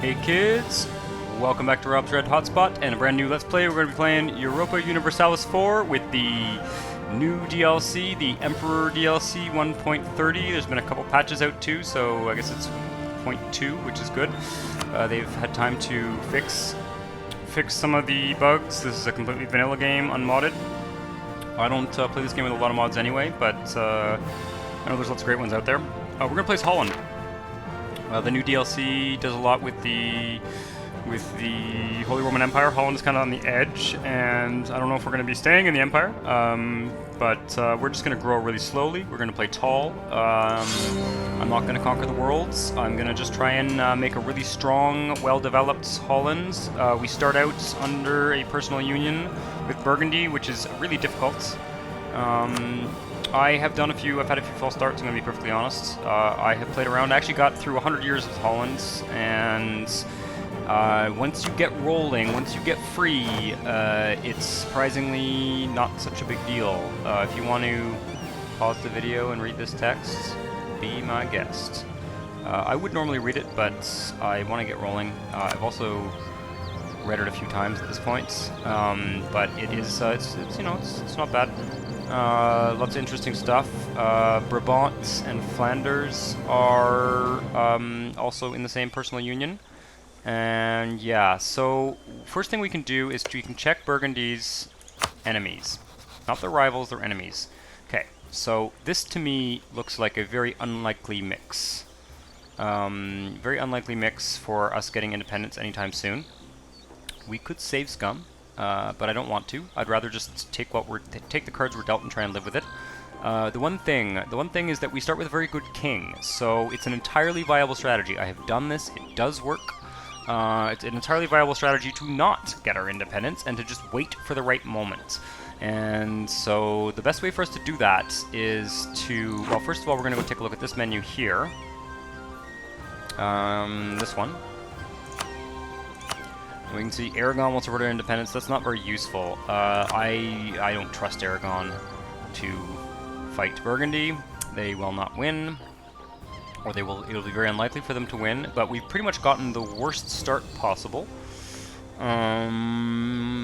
Hey kids, welcome back to Rob's Red Hotspot and a brand new Let's Play. We're going to be playing Europa Universalis 4 with the new DLC, the Emperor DLC 1.30. There's been a couple patches out too, so I guess it's 0.2, which is good. They've had time to fix some of the bugs. This is a completely vanilla game, unmodded. I don't play this game with a lot of mods anyway, but I know there's lots of great ones out there. We're going to play as Holland. The new DLC does a lot with the Holy Roman Empire. Holland is kind of on the edge, and I don't know if we're going to be staying in the Empire, but we're just going to grow really slowly. We're going to play tall. I'm not going to conquer the worlds. I'm going to just try and make a really strong, well-developed Holland. We start out under a personal union with Burgundy, which is really difficult. I've had a few false starts, I'm going to be perfectly honest. I have played around. I actually got through 100 years with Holland, and once you get rolling, once you get free, it's surprisingly not such a big deal. If you want to pause the video and read this text, be my guest. I would normally read it, but I want to get rolling. I've also read it a few times at this point, but it is it's not bad. Lots of interesting stuff. Brabant and Flanders are also in the same personal union. And yeah, so first thing we can do is we can check Burgundy's enemies. Not their rivals, their enemies. Okay, so this to me looks like a very unlikely mix. Very unlikely mix for us getting independence anytime soon. We could save scum. But I don't want to. I'd rather just take the cards we're dealt and try and live with it. The one thing is that we start with a very good king, so it's an entirely viable strategy. I have done this; it does work. It's an entirely viable strategy to not get our independence and to just wait for the right moment. And so the best way for us to do that is to, well, first of all, we're going to go take a look at this menu here. This one. We can see Aragon wants to order independence. That's not very useful. I don't trust Aragon to fight Burgundy. They will not win, or it'll be very unlikely for them to win. But we've pretty much gotten the worst start possible.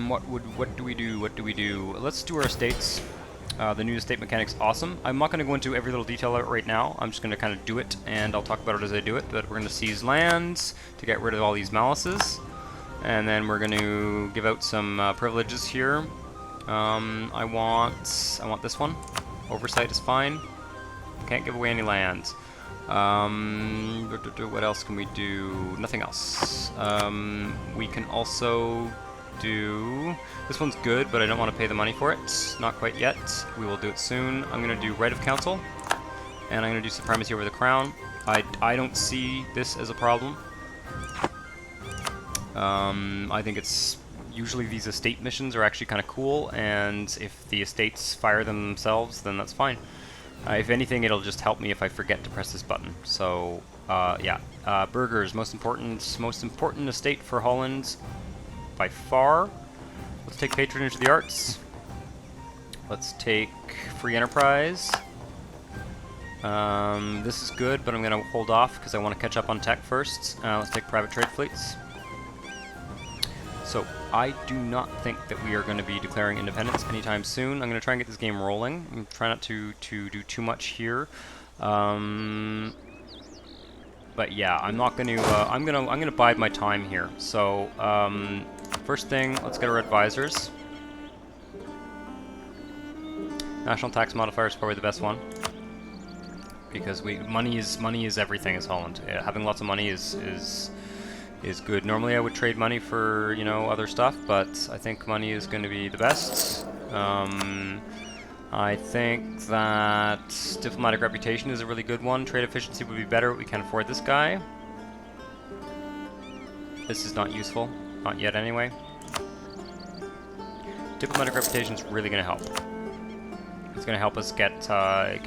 What do we do? Let's do our estates. The new estate mechanic's awesome. I'm not going to go into every little detail right now. I'm just going to kind of do it, and I'll talk about it as I do it. But we're going to seize lands to get rid of all these malices. And then we're going to give out some privileges here. I want this one. Oversight is fine. Can't give away any lands. What else can we do? Nothing else. We can also do... This one's good, but I don't want to pay the money for it. Not quite yet. We will do it soon. I'm going to do Right of Council. And I'm going to do Supremacy over the Crown. I don't see this as a problem. I think it's usually these estate missions are actually kind of cool, and if the estates fire them themselves, then that's fine. If anything, it'll just help me if I forget to press this button. So, yeah, burghers, most important estate for Holland by far. Let's take patronage of the arts. Let's take free enterprise. This is good, but I'm going to hold off because I want to catch up on tech first. Let's take private trade fleets. So, I do not think that we are going to be declaring independence anytime soon. I'm going to try and get this game rolling. I'm trying not to do too much here. But yeah, I'm not going to. I'm going to bide my time here. So, first thing, let's get our advisors. National tax modifier is probably the best one because money is everything. As Holland, having lots of money is good. Normally I would trade money for, other stuff, but I think money is going to be the best. I think that diplomatic reputation is a really good one. Trade efficiency would be better, but we can't afford this guy. This is not useful. Not yet, anyway. Diplomatic reputation is really going to help. It's going to help us get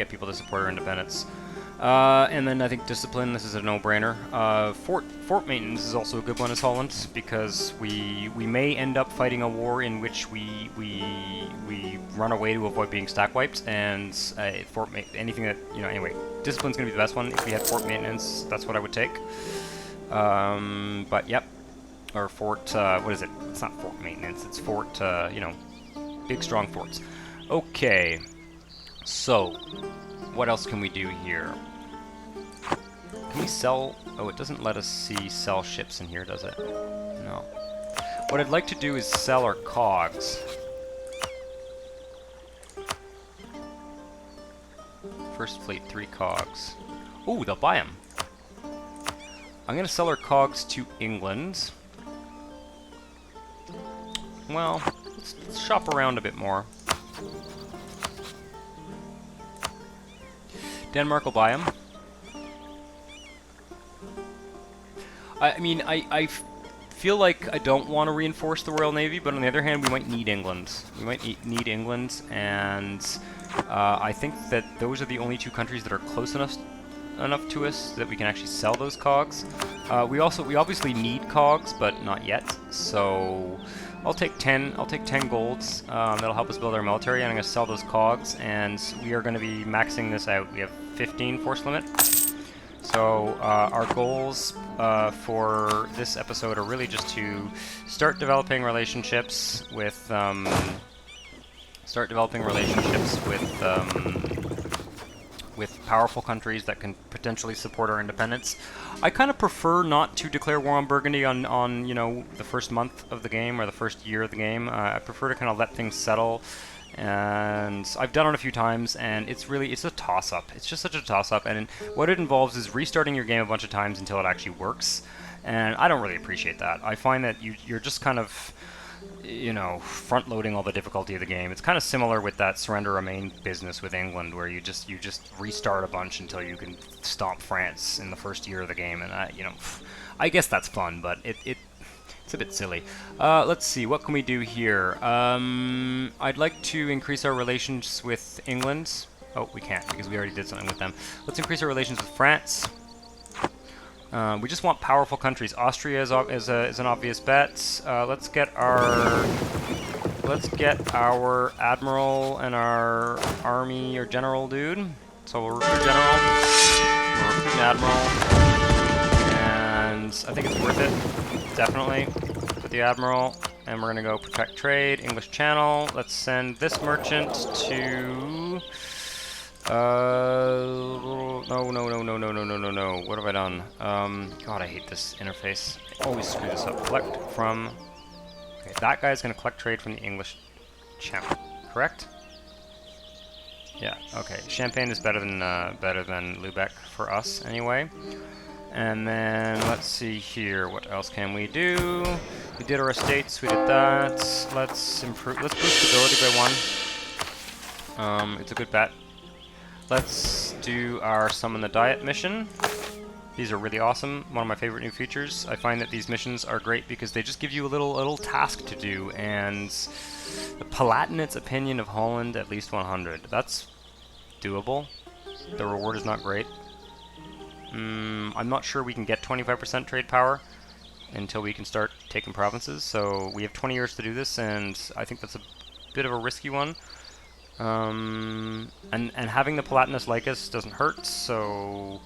people to support our independence. And then I think discipline, this is a no-brainer. Fort maintenance is also a good one as Holland, because we may end up fighting a war in which we run away to avoid being stack wiped, and anything that, anyway, discipline's going to be the best one. If we had fort maintenance, that's what I would take. But yep, or fort, what is it? It's not fort maintenance, it's fort, you know, big strong forts. Okay, so what else can we do here? Can we sell? Oh, it doesn't let us sell ships in here, does it? No. What I'd like to do is sell our cogs. First fleet, 3 cogs. Ooh, they'll buy them. I'm going to sell our cogs to England. Well, let's shop around a bit more. Denmark will buy them. I mean, I feel like I don't want to reinforce the Royal Navy, but on the other hand, we might need England. We might need England, and I think that those are the only 2 countries that are close enough to us that we can actually sell those cogs. We obviously need cogs, but not yet. So I'll take 10 golds. That'll help us build our military, and I'm going to sell those cogs, and we are going to be maxing this out. We have 15 force limit. So our goals for this episode are really just to start developing relationships with with powerful countries that can potentially support our independence. I kind of prefer not to declare war on Burgundy on you know, the first month of the game or the first year of the game. I prefer to kind of let things settle. And I've done it a few times, and it's a toss-up. It's just such a toss-up, and what it involves is restarting your game a bunch of times until it actually works, and I don't really appreciate that. I find that you're just kind of, you know, front-loading all the difficulty of the game. It's kind of similar with that surrender remain business with England, where you just restart a bunch until you can stomp France in the first year of the game, and you know, I guess that's fun, but it's a bit silly. Let's see, what can we do here? I'd like to increase our relations with England. Oh, we can't because we already did something with them. Let's increase our relations with France. We just want powerful countries. Austria is an obvious bet. Let's get our admiral and our army or general dude. So we'll recruit general. We'll recruit an admiral. And I think it's worth it, definitely, for the admiral. And we're gonna go protect trade, English Channel. Let's send this merchant to. No. What have I done? God, I hate this interface. I always screw this up. Collect from. Okay, that guy's gonna collect trade from the English Channel, correct? Yeah. Okay. Champagne is better than Lubeck for us, anyway. And then, let's see here, what else can we do? We did our estates, we did that. Let's boost stability by 1. It's a good bet. Let's do our Summon the Diet mission. These are really awesome, one of my favorite new features. I find that these missions are great because they just give you a little task to do, and the Palatinate's opinion of Holland at least 100. That's doable. The reward is not great. I'm not sure we can get 25% trade power until we can start taking provinces, so we have 20 years to do this, and I think that's a bit of a risky one. And having the Palatinus like us doesn't hurt, so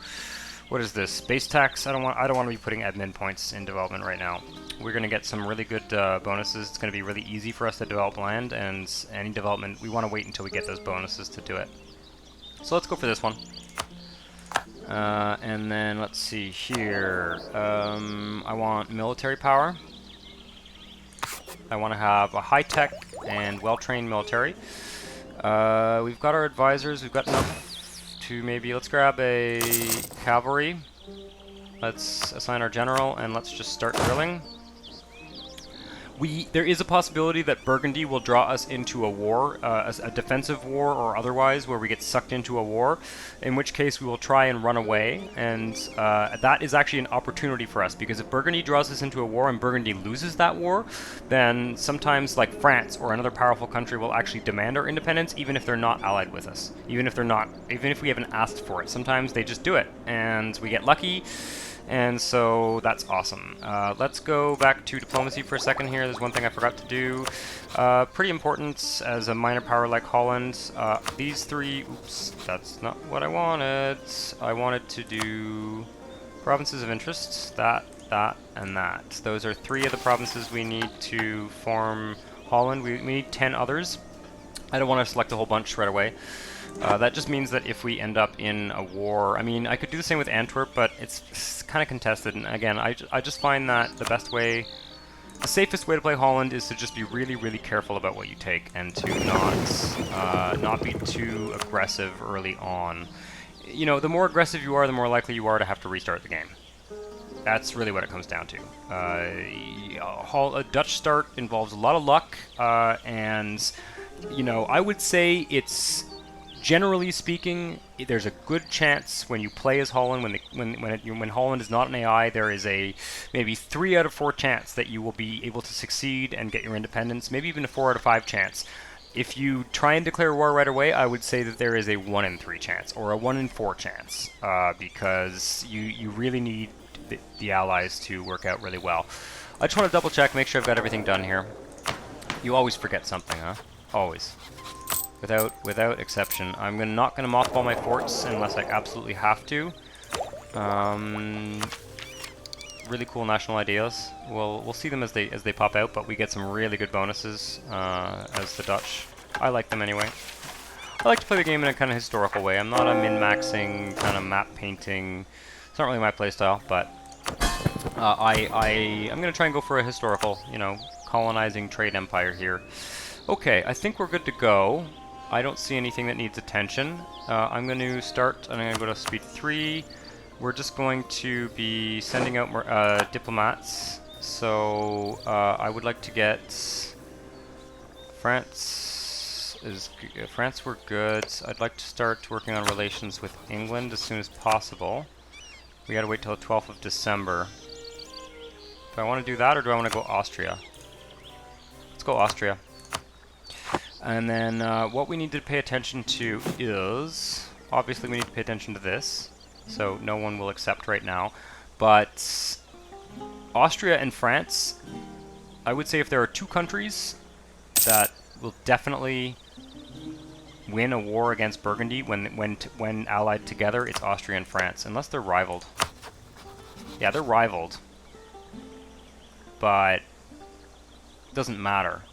what is this? Base tax? I don't want to be putting admin points in development right now. We're going to get some really good bonuses. It's going to be really easy for us to develop land, and any development, we want to wait until we get those bonuses to do it. So let's go for this one. And then let's see here. I want military power. I want to have a high-tech and well-trained military. We've got our advisors. We've got enough to maybe... Let's grab a cavalry. Let's assign our general, and let's just start drilling. There is a possibility that Burgundy will draw us into a war, a defensive war or otherwise, where we get sucked into a war, in which case we will try and run away, and that is actually an opportunity for us, because if Burgundy draws us into a war and Burgundy loses that war, then sometimes, like France or another powerful country will actually demand our independence, even if they're not allied with us, even if we haven't asked for it. Sometimes they just do it, and we get lucky. And so that's awesome. Let's go back to diplomacy for a second here. There's one thing I forgot to do. Pretty important as a minor power like Holland. These 3... Oops, that's not what I wanted. I wanted to do provinces of interest. That that, and that. Those are 3 of the provinces we need to form Holland. We need 10 others. I don't want to select a whole bunch right away. That just means that if we end up in a war, I mean, I could do the same with Antwerp, but it's kind of contested, and again, I just find that the best way, the safest way to play Holland is to just be really, really careful about what you take, and to not be too aggressive early on. You know, the more aggressive you are, the more likely you are to have to restart the game. That's really what it comes down to. A Dutch start involves a lot of luck, and, you know, I would say it's, generally speaking, there's a good chance when you play as Holland, when Holland is not an AI, there is a maybe 3 out of 4 chance that you will be able to succeed and get your independence, maybe even a 4 out of 5 chance. If you try and declare war right away, I would say that there is a 1 in 3 chance, or a 1 in 4 chance, because you really need the allies to work out really well. I just want to double check, make sure I've got everything done here. You always forget something, huh? Always. Without exception. I'm not going to mothball my forts unless I absolutely have to. Really cool national ideas. We'll see them as they pop out, but we get some really good bonuses as the Dutch. I like them anyway. I like to play the game in a kind of historical way. I'm not a min-maxing kind of map painting. It's not really my playstyle, but I'm going to try and go for a historical, you know, colonizing trade empire here. Okay, I think we're good to go. I don't see anything that needs attention. I'm going to start, I'm going to go to speed 3. We're just going to be sending out more diplomats. So I would like to get France. France were good. I'd like to start working on relations with England as soon as possible. We got to wait till the 12th of December. Do I want to do that, or do I want to go Austria? Let's go Austria. And then what we need to pay attention to is, obviously we need to pay attention to this, so no one will accept right now, but Austria and France, I would say if there are 2 countries that will definitely win a war against Burgundy when allied together, it's Austria and France, unless they're rivaled. Yeah, they're rivaled, but it doesn't matter.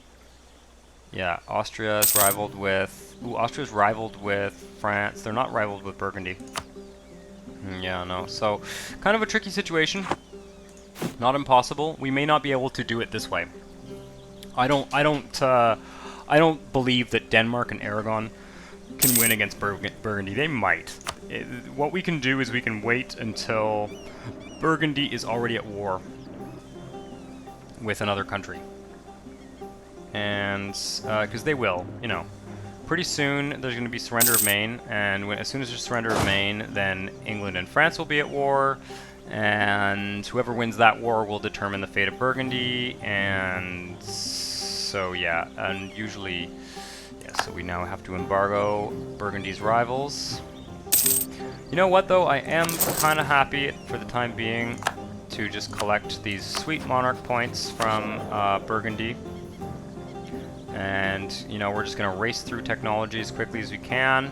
Yeah, Austria's rivaled with... Ooh, Austria's rivaled with France. They're not rivaled with Burgundy. Yeah, no. So, kind of a tricky situation. Not impossible. We may not be able to do it this way. I don't believe that Denmark and Aragon can win against Burgundy. They might. What we can do is we can wait until Burgundy is already at war with another country. And, because they will, you know. Pretty soon, there's going to be surrender of Maine, and as soon as there's surrender of Maine, then England and France will be at war, and whoever wins that war will determine the fate of Burgundy, and so, yeah, and usually, yeah, so we now have to embargo Burgundy's rivals. You know what, though? I am kind of happy, for the time being, to just collect these sweet monarch points from Burgundy. And, you know, we're just going to race through technology as quickly as we can.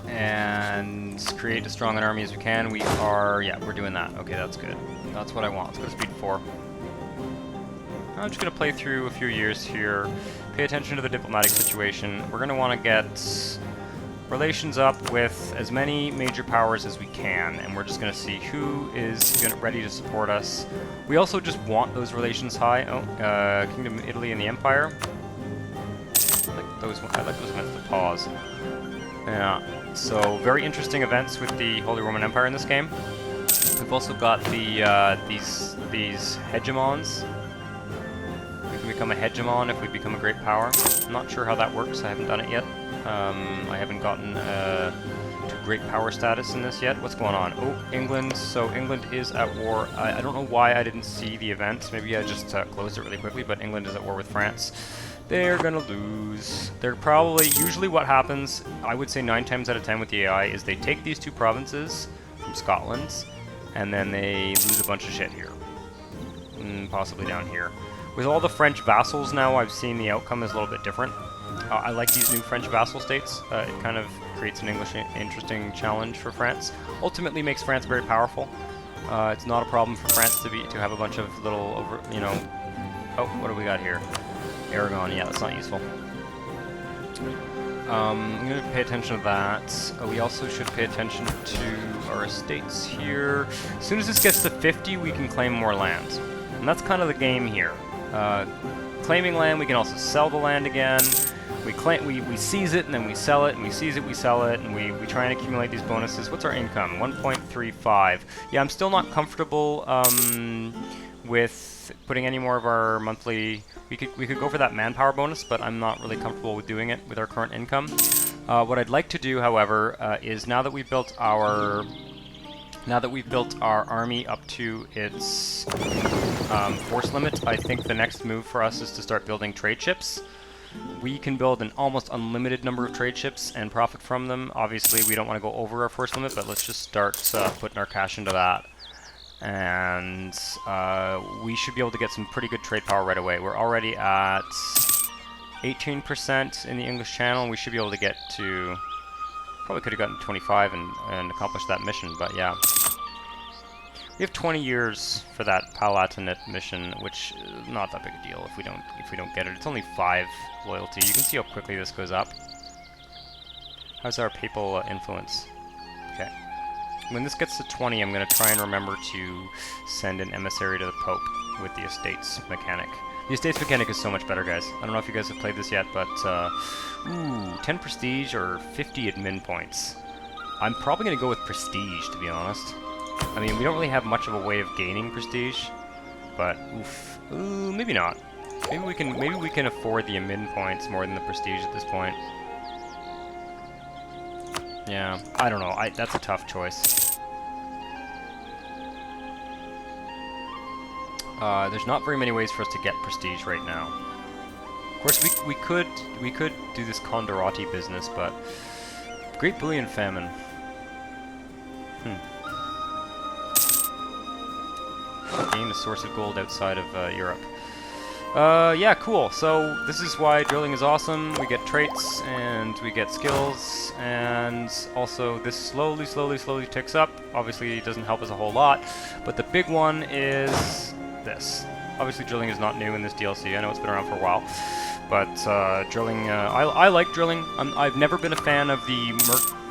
And create as strong an army as we can. We are, yeah, we're doing that. Okay, that's good. That's what I want. Let's go to speed 4. I'm just going to play through a few years here. Pay attention to the diplomatic situation. We're going to want to get relations up with as many major powers as we can, and we're just going to see who is ready to support us. We also just want those relations high. Oh, Kingdom of Italy and the Empire. I like those events to pause. Yeah, so very interesting events with the Holy Roman Empire in this game. We've also got the these hegemons. We can become a hegemon if we become a great power. I'm not sure how that works. I haven't done it yet. I haven't gotten to great power status in this yet. What's going on? Oh, England. So England is at war. I don't know why I didn't see the event. Maybe I just closed it really quickly, but England is at war with France. They're gonna lose. They're probably... Usually what happens, I would say 9 times out of 10 with the AI, is they take these 2 provinces from Scotland, and then they lose a bunch of shit here. Possibly down here. With all the French vassals now, I've seen the outcome is a little bit different. I like these new French vassal states. It kind of creates an interesting challenge for France. Ultimately makes France very powerful. It's not a problem for France to have a bunch of little Oh, what do we got here? Aragon. Yeah, that's not useful. I'm going to pay attention to that. We also should pay attention to our estates here. As soon as this gets to 50, we can claim more land. And that's kind of the game here. Claiming land, we can also sell the land again. We seize it, and then we sell it, and we seize it, we sell it, and we try and accumulate these bonuses. What's our income? 1.35. Yeah, I'm still not comfortable with putting any more of our monthly... We could go for that manpower bonus, but I'm not really comfortable with doing it with our current income. What I'd like to do, however, is now that we've built our army up to its force limit, I think the next move for us is to start building trade ships. We can build an almost unlimited number of trade ships and profit from them. Obviously, we don't want to go over our force limit, but let's just start putting our cash into that. And we should be able to get some pretty good trade power right away. We're already at 18% in the English Channel, and we should be able to get to... Probably could have gotten 25 and accomplished that mission, but yeah. We have 20 years for that Palatinate mission, which is not that big a deal if we don't get it. It's only 5 loyalty. You can see how quickly this goes up. How's our papal influence? Okay. When this gets to 20, I'm going to try and remember to send an emissary to the Pope with the Estates Mechanic. The Estates Mechanic is so much better, guys. I don't know if you guys have played this yet, but, ooh, 10 prestige or 50 admin points. I'm probably going to go with prestige, to be honest. I mean, we don't really have much of a way of gaining prestige, but, oof. Ooh, maybe not. Maybe we can afford the admin points more than the prestige at this point. Yeah, I don't know. That's a tough choice. There's not very many ways for us to get prestige right now. Of course, we could do this Condorati business, but Great Bullion Famine. Gain a source of gold outside of Europe. Yeah, cool. So this is why drilling is awesome. We get traits and we get skills, and also this slowly ticks up. Obviously, it doesn't help us a whole lot, but the big one is this. Obviously, drilling is not new in this DLC. I know it's been around for a while, but drilling. I like drilling. I've never been a fan of the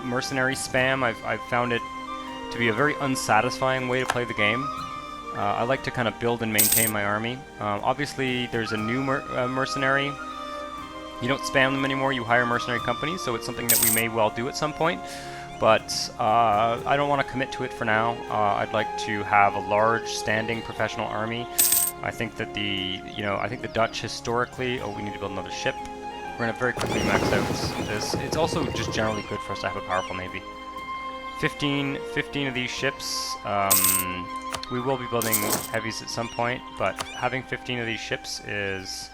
mercenary spam. I've found it to be a very unsatisfying way to play the game. I like to kind of build and maintain my army. Obviously, there's a new mercenary. You don't spam them anymore, you hire mercenary companies, so it's something that we may well do at some point. But I don't want to commit to it for now. I'd like to have a large, standing professional army. I think that I think the Dutch historically... Oh, we need to build another ship. We're going to very quickly max out this. It's also just generally good for us to have a powerful navy. 15 of these ships. We will be building heavies at some point, but having 15 of these ships is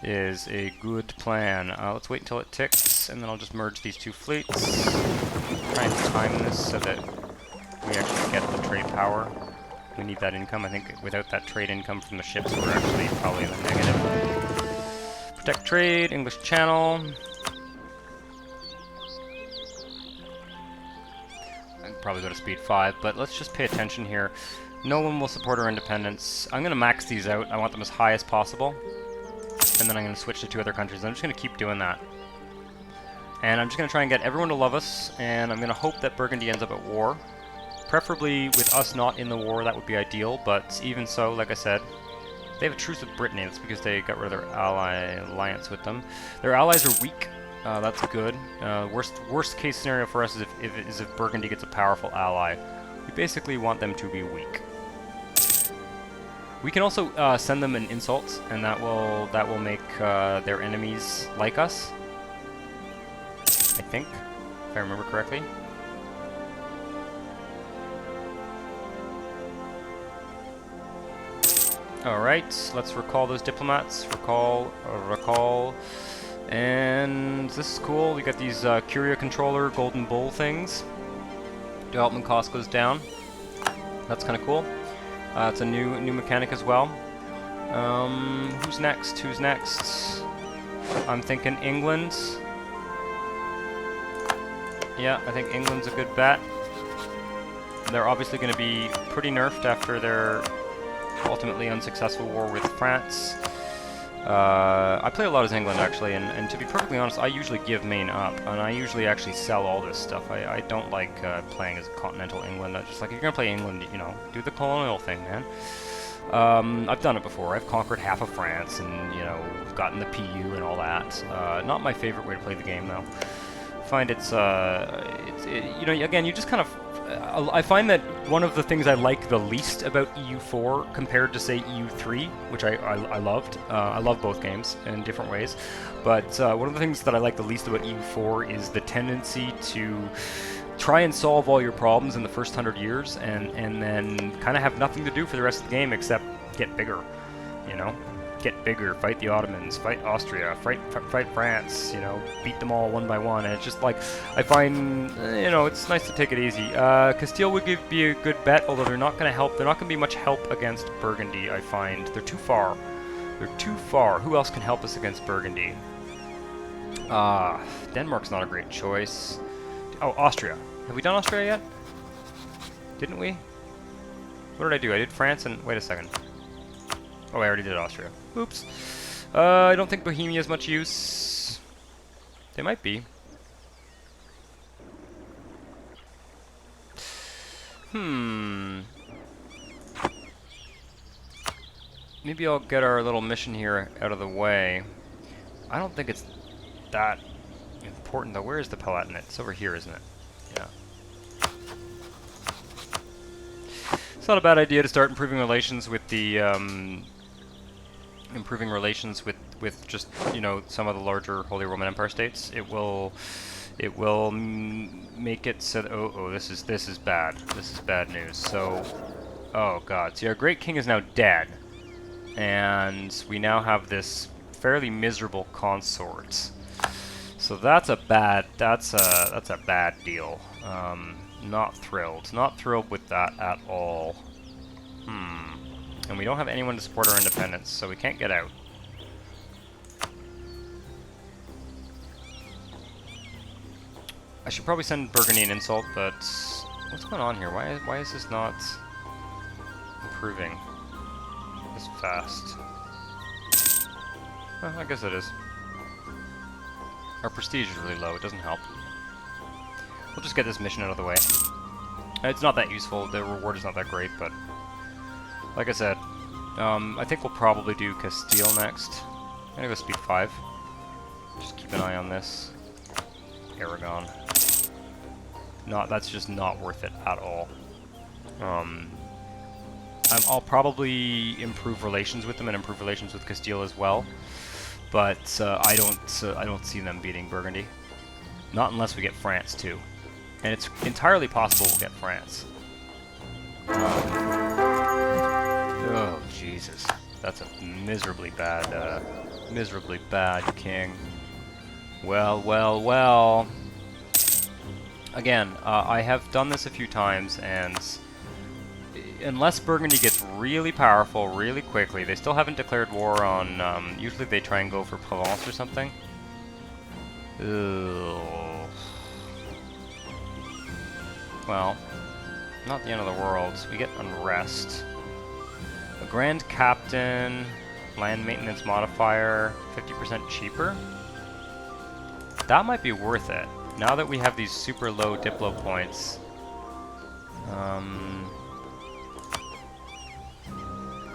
a good plan. Let's wait until it ticks, and then I'll just merge these two fleets. Try and time this so that we actually get the trade power. We need that income. I think without that trade income from the ships, we're actually probably in the negative. Protect trade, English Channel. I'd probably go to speed 5, but let's just pay attention here. No one will support our independence. I'm going to max these out. I want them as high as possible. And then I'm going to switch to 2 other countries. I'm just going to keep doing that. And I'm just going to try and get everyone to love us, and I'm going to hope that Burgundy ends up at war. Preferably with us not in the war, that would be ideal, but even so, like I said, they have a truce with Brittany. That's because they got rid of their alliance with them. Their allies are weak. That's good. Worst case scenario for us is if Burgundy gets a powerful ally. We basically want them to be weak. We can also send them an insult, and that will make their enemies like us. I think, if I remember correctly. Alright, let's recall those diplomats. Recall. And this is cool. We got these Curia Controller Golden Bull things. Development cost goes down. That's kind of cool. It's a new mechanic as well. Who's next? Who's next? I'm thinking England. Yeah, I think England's a good bet. They're obviously going to be pretty nerfed after their ultimately unsuccessful war with France. I play a lot as England, actually, and to be perfectly honest, I usually give Maine up, and I usually actually sell all this stuff. I don't like playing as continental England. Just like, if you're going to play England, you know, do the colonial thing, man. I've done it before. I've conquered half of France, and, you know, gotten the PU and all that. Not my favorite way to play the game, though. I find it's you know, again, you just kind of... I find that one of the things I like the least about EU4 compared to, say, EU3, which I loved. I love both games in different ways. But one of the things that I like the least about EU4 is the tendency to try and solve all your problems in the first 100 years and then kind of have nothing to do for the rest of the game except get bigger, you know? Get bigger, fight the Ottomans, fight Austria, fight France, you know, beat them all one by one, and it's just like, I find, you know, it's nice to take it easy. Castile would be a good bet, although they're not going to help, they're not going to be much help against Burgundy, I find. They're too far. They're too far. Who else can help us against Burgundy? Denmark's not a great choice. Oh, Austria. Have we done Austria yet? Didn't we? What did I do? I did France and... wait a second. Oh, I already did Austria. Oops. I don't think Bohemia is much use. They might be. Maybe I'll get our little mission here out of the way. I don't think it's that important, though. Where is the Palatinate? It's over here, isn't it? Yeah. It's not a bad idea to start improving relations with the... improving relations with just, you know, some of the larger Holy Roman Empire states. It will make it so that, oh, this is bad. This is bad news. So, oh god. See, our great king is now dead, and we now have this fairly miserable consort. So that's a bad deal. Not thrilled with that at all. And we don't have anyone to support our independence, so we can't get out. I should probably send Burgundy an insult, but what's going on here? Why is this not improving this fast? Well, I guess it is. Our prestige is really low. It doesn't help. We'll just get this mission out of the way. It's not that useful. The reward is not that great, but like I said, I think we'll probably do Castile next. I'm gonna go speed 5. Just keep an eye on this. Aragon. That's just not worth it at all. I'll probably improve relations with them and improve relations with Castile as well, but I don't see them beating Burgundy. Not unless we get France too, and it's entirely possible we'll get France. Oh, Jesus. That's a miserably bad king. Well. Again, I have done this a few times, and unless Burgundy gets really powerful really quickly, they still haven't declared war on, usually they try and go for Provence or something. Ugh. Well, not the end of the world. We get unrest. A Grand Captain, land maintenance modifier, 50% cheaper. That might be worth it. Now that we have these super low Diplo points.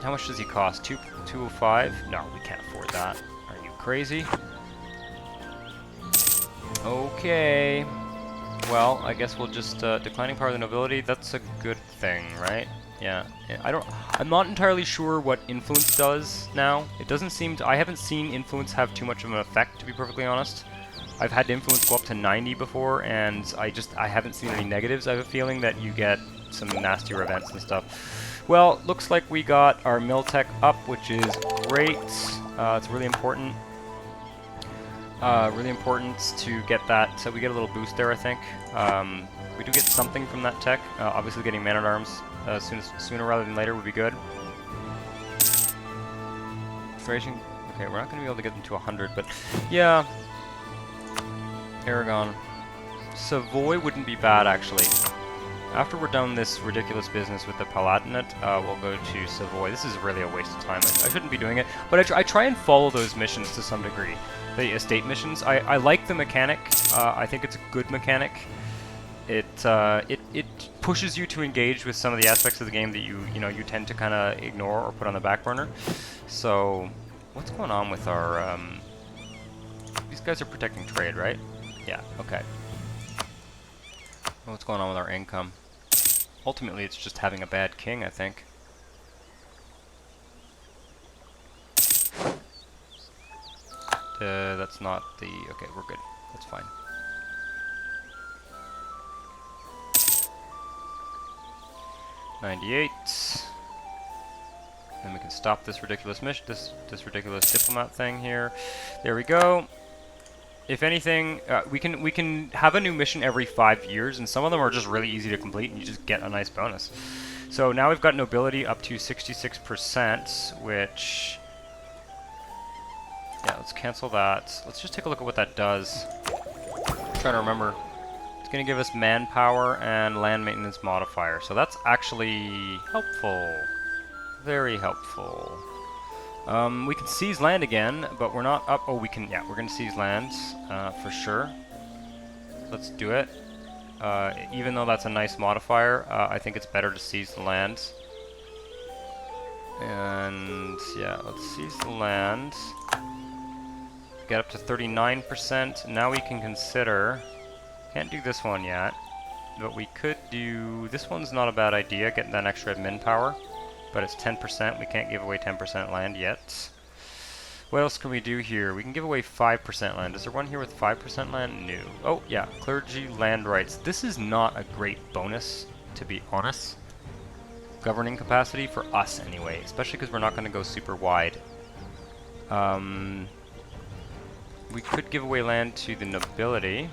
How much does he cost? 205? No, we can't afford that. Are you crazy? Okay. Well, I guess we'll just declining power of the nobility. That's a good thing, right? Yeah. I'm not entirely sure what influence does now. It doesn't seem to... I haven't seen influence have too much of an effect, to be perfectly honest. I've had influence go up to 90 before, and I haven't seen any negatives. I have a feeling that you get some nastier events and stuff. Well, looks like we got our Miltech up, which is great. It's really important. Really important to get that, so we get a little boost there, I think. We do get something from that tech. Obviously getting man-at-arms sooner rather than later would be good. Okay, we're not going to be able to get them to 100, but yeah. Aragon. Savoy wouldn't be bad, actually. After we're done this ridiculous business with the Palatinate, we'll go to Savoy. This is really a waste of time. I shouldn't be doing it, but I try and follow those missions to some degree. The estate missions. I like the mechanic. I think it's a good mechanic. It pushes you to engage with some of the aspects of the game that you tend to kind of ignore or put on the back burner. So, what's going on with our? These guys are protecting trade, right? Yeah. Okay. What's going on with our income? Ultimately, it's just having a bad king, I think. That's not the... Okay, we're good. That's fine. $98. Then we can stop this ridiculous mission, this ridiculous diplomat thing here. There we go. If anything, we can have a new mission every 5 years, and some of them are just really easy to complete, and you just get a nice bonus. So now we've got nobility up to 66%, which... Yeah, let's cancel that. Let's just take a look at what that does. I'm trying to remember. It's going to give us manpower and land maintenance modifier. So that's actually helpful. Very helpful. We can seize land again, but we're not up. Oh, we can. Yeah, we're going to seize land for sure. Let's do it. Even though that's a nice modifier, I think it's better to seize the land. And yeah, let's seize the land. Get up to 39%. Now we can consider... Can't do this one yet, but we could do... This one's not a bad idea, getting that extra admin power, but it's 10%. We can't give away 10% land yet. What else can we do here? We can give away 5% land. Is there one here with 5% land? No. Oh, yeah, clergy land rights. This is not a great bonus, to be honest. Governing capacity, for us anyway, especially because we're not going to go super wide. We could give away land to the nobility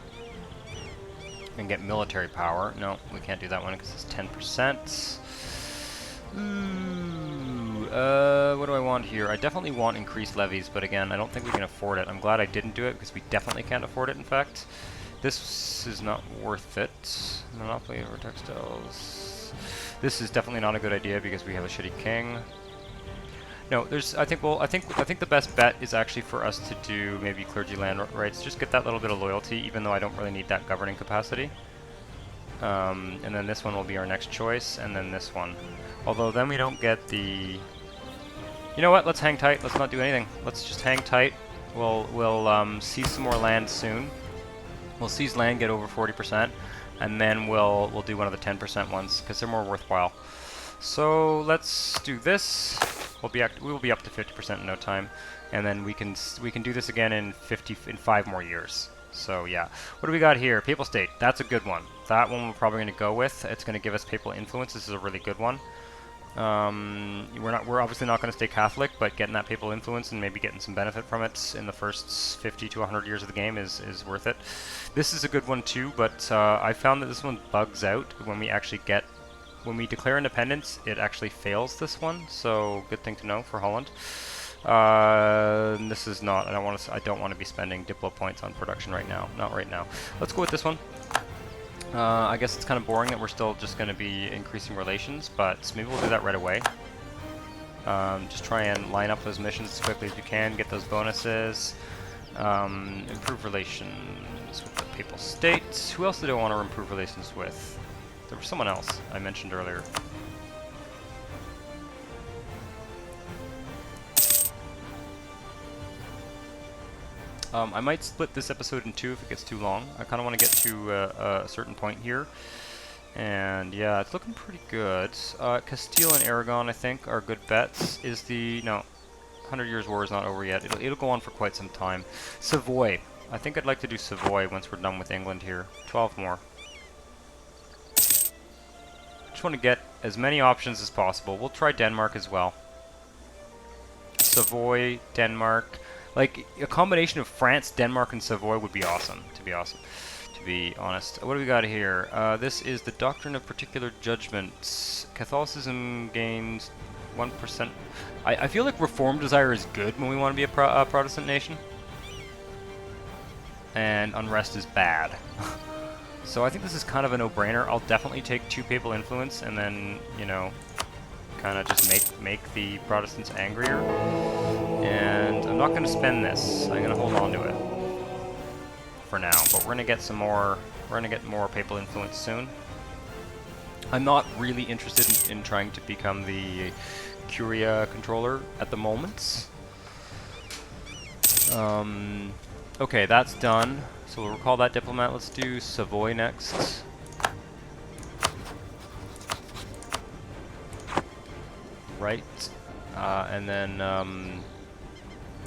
and get military power. No, we can't do that one because it's 10%. Ooh, what do I want here? I definitely want increased levies, but again, I don't think we can afford it. I'm glad I didn't do it because we definitely can't afford it, in fact. This is not worth it. Monopoly over textiles. This is definitely not a good idea because we have a shitty king. No, I think the best bet is actually for us to do maybe clergy land rights. Just get that little bit of loyalty, even though I don't really need that governing capacity. And then this one will be our next choice, and then this one. Although then we don't get the... You know what? Let's hang tight. Let's not do anything. Let's just hang tight. We'll seize some more land soon. We'll seize land, get over 40%, and then we'll do one of the 10% ones because they're more worthwhile. So let's do this. We will be up to 50% in no time, and then we can do this again in 5 more years. So yeah, what do we got here? Papal state. That's a good one. That one we're probably going to go with. It's going to give us papal influence. This is a really good one. We're obviously not going to stay Catholic, but getting that papal influence and maybe getting some benefit from it in the first 50 to 100 years of the game is worth it. This is a good one too, but I found that this one bugs out when we actually get. When we declare independence, it actually fails this one, so good thing to know for Holland. This is not. I don't want to be spending Diplo points on production right now. Not right now. Let's go with this one. I guess it's kind of boring that we're still just going to be increasing relations, but maybe we'll do that right away. Just try and line up those missions as quickly as you can, get those bonuses. Improve relations with the Papal State. Who else did I want to improve relations with? There was someone else I mentioned earlier. I might split this episode in 2 if it gets too long. I kind of want to get to a certain point here. And yeah, it's looking pretty good. Castile and Aragon, I think, are good bets. No, 100 Years' War is not over yet. It'll go on for quite some time. Savoy. I think I'd like to do Savoy once we're done with England here. 12 more. Just want to get as many options as possible. We'll try Denmark as well. Savoy, Denmark. Like, a combination of France, Denmark, and Savoy would be awesome, to be honest. What do we got here? This is the Doctrine of Particular Judgments. Catholicism gains 1%. I feel like Reform Desire is good when we want to be a Protestant nation. And Unrest is bad. So I think this is kind of a no-brainer. I'll definitely take 2 papal influence and then, you know, kind of just make the Protestants angrier. And I'm not going to spend this. I'm going to hold on to it for now. But we're going to get some more. We're going to get more papal influence soon. I'm not really interested in trying to become the Curia controller at the moment. Okay, that's done. So we'll recall that diplomat. Let's do Savoy next. Right. And then,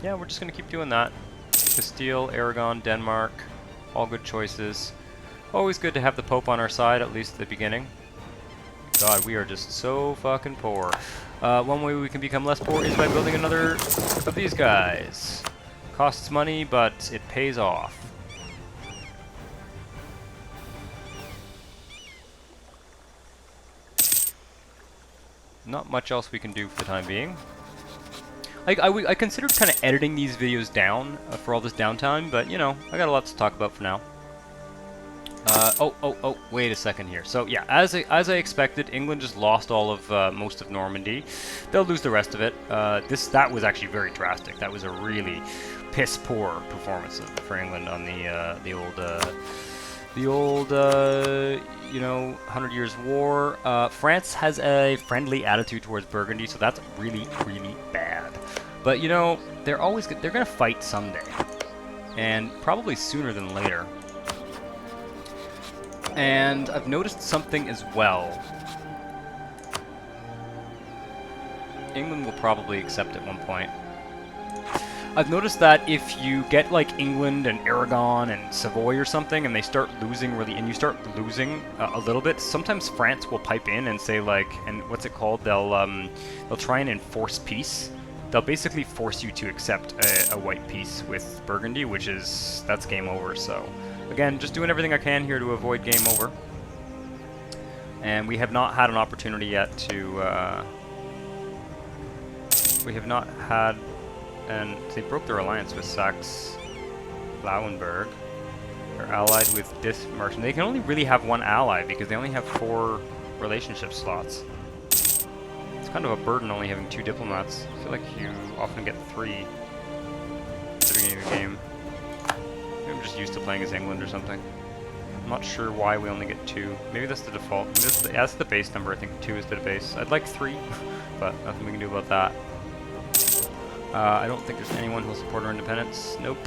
yeah, we're just going to keep doing that. Castile, Aragon, Denmark, all good choices. Always good to have the Pope on our side, at least at the beginning. God, we are just so fucking poor. One way we can become less poor is by building another of these guys. Costs money, but it pays off. Not much else we can do for the time being. I considered kind of editing these videos down for all this downtime, but, you know, I got a lot to talk about for now. Oh, wait a second here. So, yeah, as I expected, England just lost all of most of Normandy. They'll lose the rest of it. That was actually very drastic. That was a really piss-poor performance for England on the old, you know, 100 Years' War. France has a friendly attitude towards Burgundy, so that's really, really bad. But, you know, they're gonna fight someday. And probably sooner than later. And I've noticed something as well. England will probably accept at one point. I've noticed that if you get like England and Aragon and Savoy or something, and they start losing and you start losing a little bit, sometimes France will pipe in and say like, and what's it called? They'll try and enforce peace. They'll basically force you to accept a white peace with Burgundy, that's game over. So again, just doing everything I can here to avoid game over. And we have not had an opportunity yet to. We have not had. And they broke their alliance with Saxe-Lauenburg. They're allied with Bismarck. They can only really have one ally because they only have 4 relationship slots. It's kind of a burden only having 2 diplomats. I feel like you often get 3 at the beginning of the game. Maybe I'm just used to playing as England or something. I'm not sure why we only get 2. Maybe that's the default. Maybe that's the base number. I think 2 is the base. I'd like 3, but nothing we can do about that. I don't think there's anyone who'll support our independence. Nope.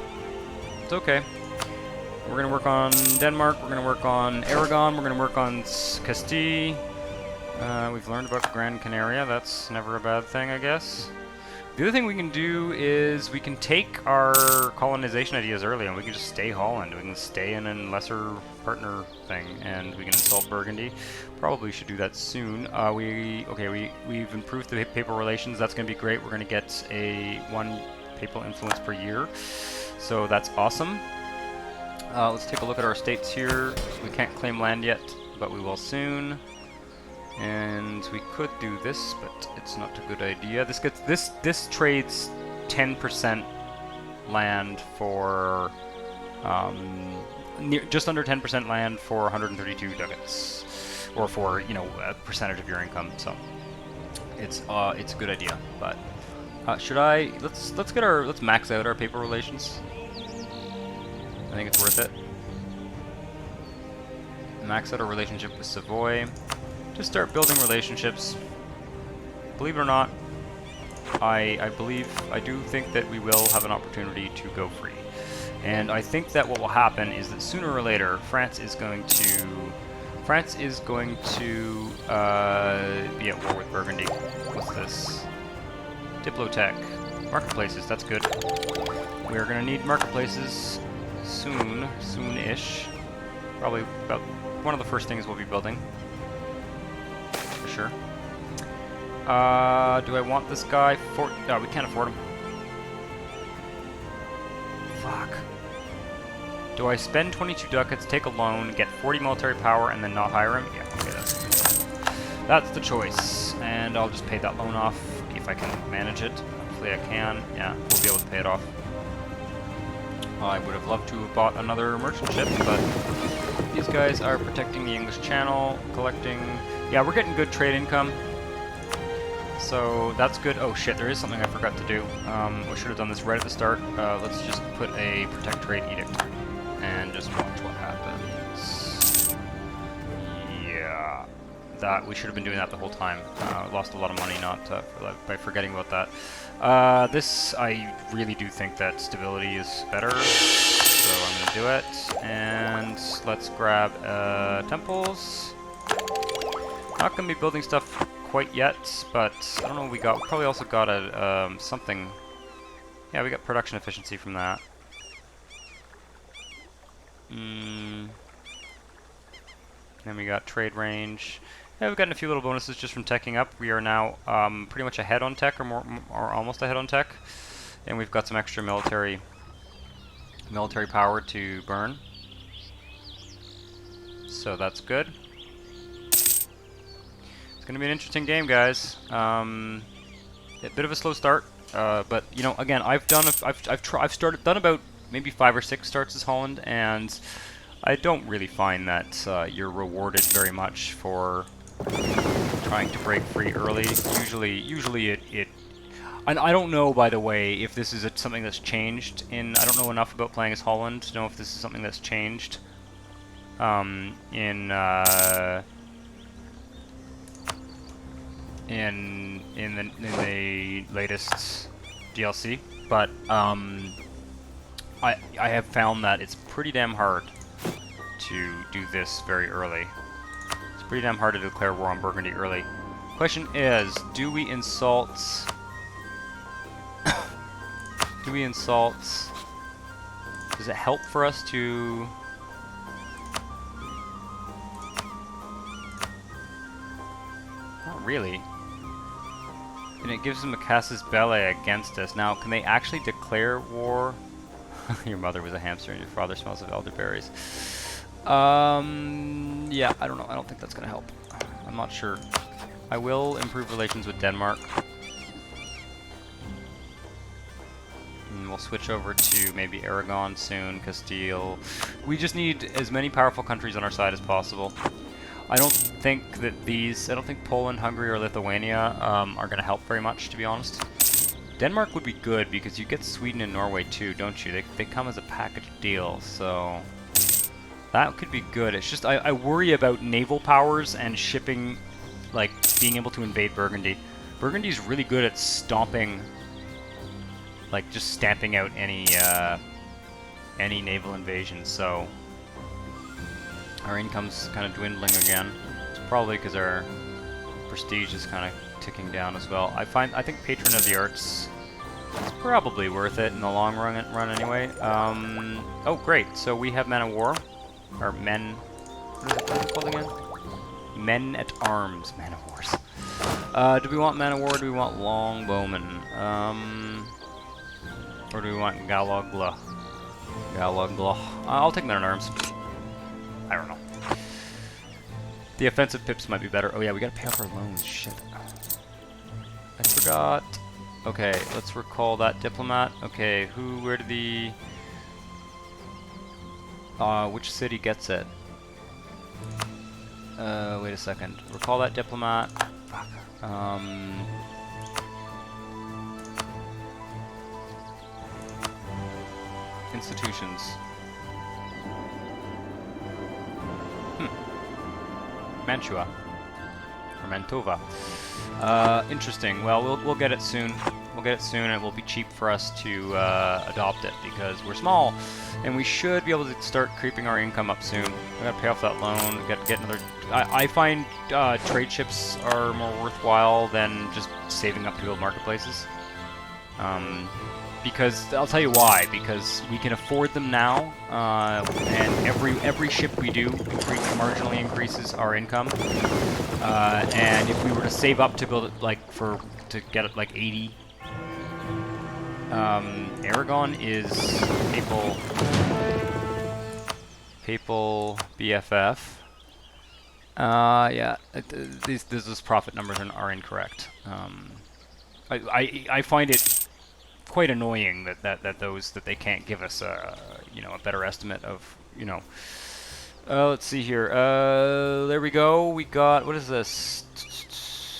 It's okay. We're going to work on Denmark. We're going to work on Aragon. We're going to work on Castile. We've learned about Gran Canaria. That's never a bad thing, I guess. The other thing we can do is we can take our colonization ideas early and we can just stay Holland. We can stay in a lesser partner thing and we can insult Burgundy. Probably should do that soon. We've improved the papal relations. That's going to be great. We're going to get 1 papal influence per year. So that's awesome. Let's take a look at our states here. We can't claim land yet, but we will soon. And we could do this, but it's not a good idea. This trades 10% land for just under 10% land for 132 ducats, or for, you know, a percentage of your income. So it's a good idea. But let's max out our paper relations. I think it's worth it. Max out our relationship with Savoy. Just start building relationships. Believe it or not, I do think that we will have an opportunity to go free. And I think that what will happen is that sooner or later, France is going to be at war with Burgundy. What's this? Diplotech. Marketplaces, that's good. We're going to need marketplaces soon-ish. Probably about one of the first things we'll be building. Sure. Do I want this guy? No, we can't afford him. Fuck. Do I spend 22 ducats, take a loan, get 40 military power, and then not hire him? Yeah, okay, that's the choice. And I'll just pay that loan off if I can manage it. Hopefully I can. Yeah, we'll be able to pay it off. I would have loved to have bought another merchant ship, but These guys are protecting the English Channel, collecting... Yeah, we're getting good trade income. So that's good. Oh shit, there is something I forgot to do. We should have done this right at the start. Let's just put a protect trade edict and just watch what happens. Yeah, that we should have been doing that the whole time. Lost a lot of money by forgetting about that. This, I really do think that stability is better, so I'm gonna do it. And let's grab temples. Not gonna be building stuff quite yet, but I don't know what we got. We probably also got a something. Yeah, we got production efficiency from that. Then we got trade range. Yeah, we've gotten a few little bonuses just from teching up. We are now pretty much ahead on tech, or almost ahead on tech, and we've got some extra military power to burn. So that's good. It's going to be an interesting game, guys. A bit of a slow start, but you know, again, I've done about maybe 5 or 6 starts as Holland, and I don't really find that you're rewarded very much for trying to break free early. Usually it. And I don't know, by the way, if this is something that's changed in. I don't know enough about playing as Holland to know if this is something that's changed in the latest DLC, but I have found that it's pretty damn hard to do this very early. It's pretty damn hard to declare war on Burgundy early. Question is, do we insult? Do we insult? Does it help for us to? Not really. And it gives them a casus belli against us. Now, can they actually declare war? Your mother was a hamster and your father smells of elderberries. Yeah, I don't know. I don't think that's going to help. I'm not sure. I will improve relations with Denmark. And we'll switch over to maybe Aragon soon, Castile. We just need as many powerful countries on our side as possible. I don't think Poland, Hungary, or Lithuania are going to help very much, to be honest. Denmark would be good because you get Sweden and Norway too, don't you? They come as a package deal, so that could be good. It's just I worry about naval powers and shipping, like being able to invade Burgundy. Burgundy's really good at stomping, like just stamping out any naval invasion. So our income's kind of dwindling again. It's probably because our prestige is kind of ticking down as well. I think Patron of the Arts is probably worth it in the long run anyway. Oh great, so we have men of war, or men. What is it called again? Men at arms, man of wars. Do we want men of war? Or do we want longbowmen? Or do we want Galogla? Galogla. I'll take men at arms. I don't know. The offensive pips might be better. Oh yeah, we gotta pay off our loans. Shit. I forgot. Okay, let's recall that diplomat. Okay, where did the... which city gets it? Wait a second. Recall that diplomat. Fuck. Institutions. Mantua. Or Mantova. Interesting. Well, we'll get it soon. We'll get it soon, and it will be cheap for us to adopt it because we're small, and we should be able to start creeping our income up soon. We gotta pay off that loan. Get another. I find trade ships are more worthwhile than just saving up to build marketplaces. Because I'll tell you why. Because we can afford them now, and every ship we do marginally increases our income. And if we were to save up to build it to get it like 80, Aragon is papal BFF. Yeah, these profit numbers are incorrect. I find it quite annoying that they can't give us a better estimate of Let's see here. There we go. We got, what is this?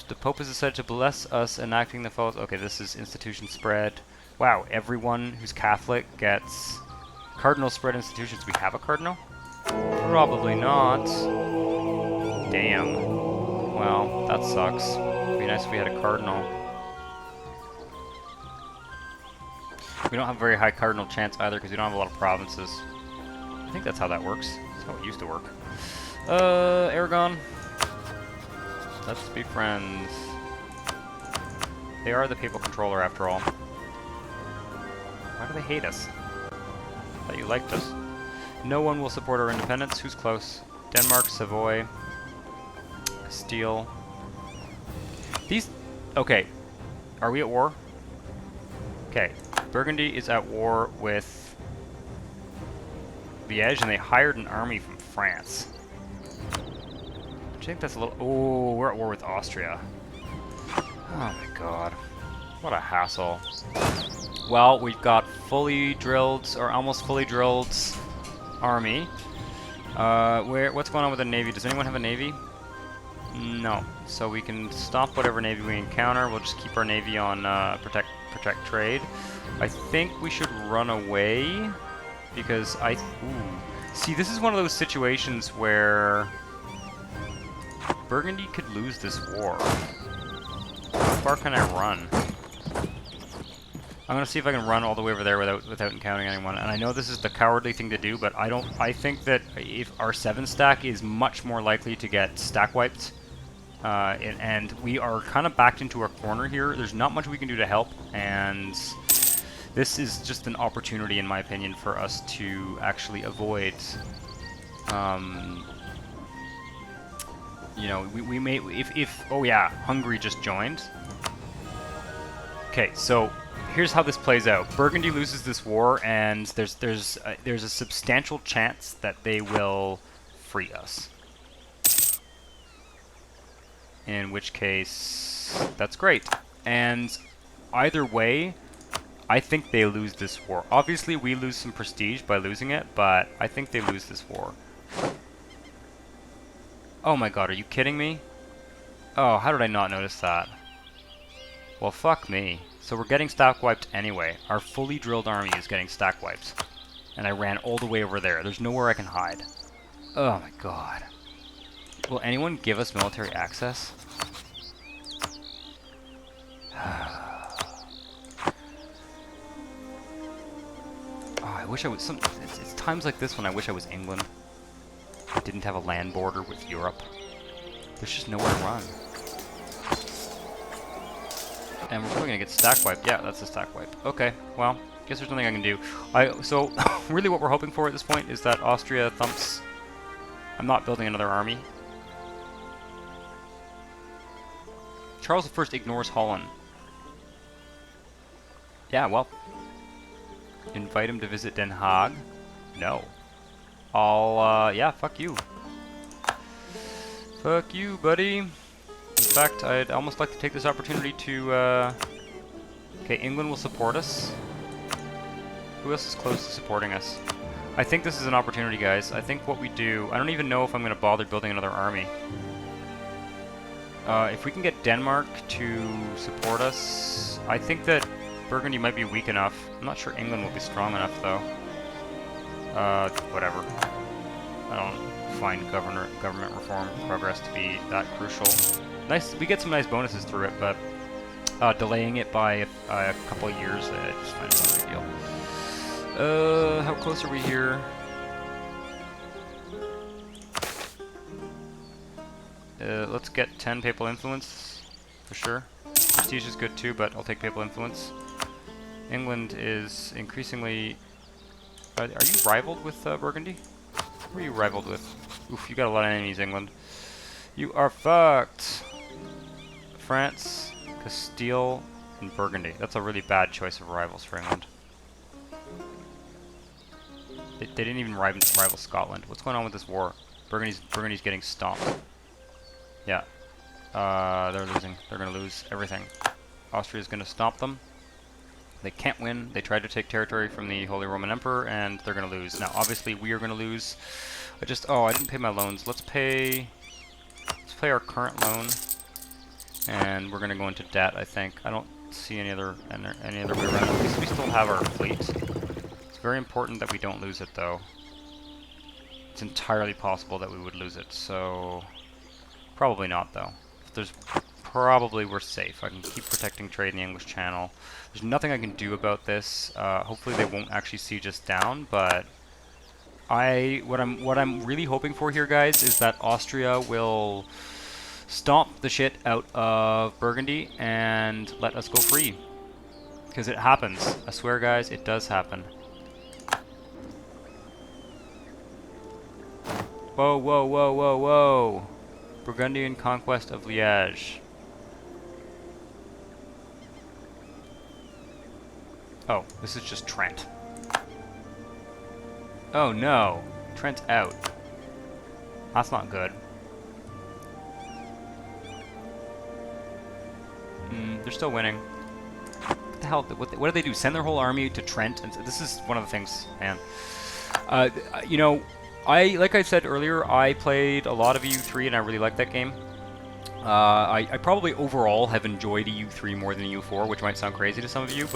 The Pope is decided to bless us enacting the falls. Okay, this is institution spread. Wow, everyone who's Catholic gets cardinal spread institutions. We have a cardinal? Probably not. Damn. Well, that sucks. It'd be nice if we had a cardinal. We don't have a very high cardinal chance either because we don't have a lot of provinces. I think that's how that works. That's how it used to work. Aragon. Let's be friends. They are the papal controller after all. Why do they hate us? I thought you liked us. No one will support our independence. Who's close? Denmark, Savoy, Castile. These... Okay. Are we at war? Okay. Burgundy is at war with Liège, and they hired an army from France. I think that's a little... Oh, we're at war with Austria. Oh my god. What a hassle. Well, we've got fully drilled, or almost fully drilled, army. What's going on with the navy? Does anyone have a navy? No. So we can stop whatever navy we encounter. We'll just keep our navy on protect trade. I think we should run away because see, this is one of those situations where Burgundy could lose this war. How far can I run? I'm gonna see if I can run all the way over there without encountering anyone. And I know this is the cowardly thing to do, but I think that if our 7 stack is much more likely to get stack wiped, and we are kind of backed into a corner here. There's not much we can do to help, and this is just an opportunity, in my opinion, for us to actually avoid. You know, we may if oh yeah, Hungary just joined. Okay, so here's how this plays out. Burgundy loses this war, and there's a substantial chance that they will free us. In which case, that's great. And either way, I think they lose this war. Obviously, we lose some prestige by losing it, but I think they lose this war. Oh my god, are you kidding me? Oh, how did I not notice that? Well, fuck me. So we're getting stack wiped anyway. Our fully drilled army is getting stack wiped. And I ran all the way over there. There's nowhere I can hide. Oh my god. Will anyone give us military access? Oh, I wish I was it's times like this when I wish I was England. I didn't have a land border with Europe. There's just nowhere to run. And we're probably gonna get stack wiped. Yeah, that's a stack wipe. Okay, well, guess there's nothing I can do. So really what we're hoping for at this point is that Austria thumps. I'm not building another army. Charles I ignores Holland. Yeah, well. Invite him to visit Den Haag? No. Yeah, fuck you. Fuck you, buddy. In fact, I'd almost like to take this opportunity to, Okay, England will support us. Who else is close to supporting us? I think this is an opportunity, guys. I think what we do... I don't even know if I'm going to bother building another army. If we can get Denmark to support us, I think that Burgundy might be weak enough. I'm not sure England will be strong enough, though. Whatever. I don't find government reform progress to be that crucial. Nice, we get some nice bonuses through it, but delaying it by a couple of years, I just find it not a big deal. How close are we here? Let's get 10 papal influence, for sure. Prestige is good too, but I'll take papal influence. England is increasingly... Are you rivaled with Burgundy? Who are you rivaled with? Oof, you got a lot of enemies, England. You are fucked! France, Castile, and Burgundy. That's a really bad choice of rivals for England. They didn't even rival Scotland. What's going on with this war? Burgundy's getting stomped. Yeah. They're losing. They're gonna lose everything. Austria's gonna stomp them. They can't win. They tried to take territory from the Holy Roman Emperor, and they're going to lose. Now, obviously, we are going to lose. Oh, I didn't pay my loans. Let's pay our current loan, and we're going to go into debt, I think. I don't see any other way around. At least we still have our fleet. It's very important that we don't lose it, though. It's entirely possible that we would lose it, so probably not, though. Probably we're safe. I can keep protecting trade in the English Channel. There's nothing I can do about this. Hopefully they won't actually siege us down, but what I'm really hoping for here, guys, is that Austria will stomp the shit out of Burgundy and let us go free. Because it happens. I swear, guys, it does happen. Whoa, whoa, whoa, whoa, whoa. Burgundian conquest of Liège. Oh, this is just Trent. Oh no, Trent's out. That's not good. They're still winning. What the hell? What do they do? Send their whole army to Trent? And this is one of the things, man. You know, like I said earlier, I played a lot of EU3 and I really liked that game. I probably overall have enjoyed EU3 more than EU4, which might sound crazy to some of you,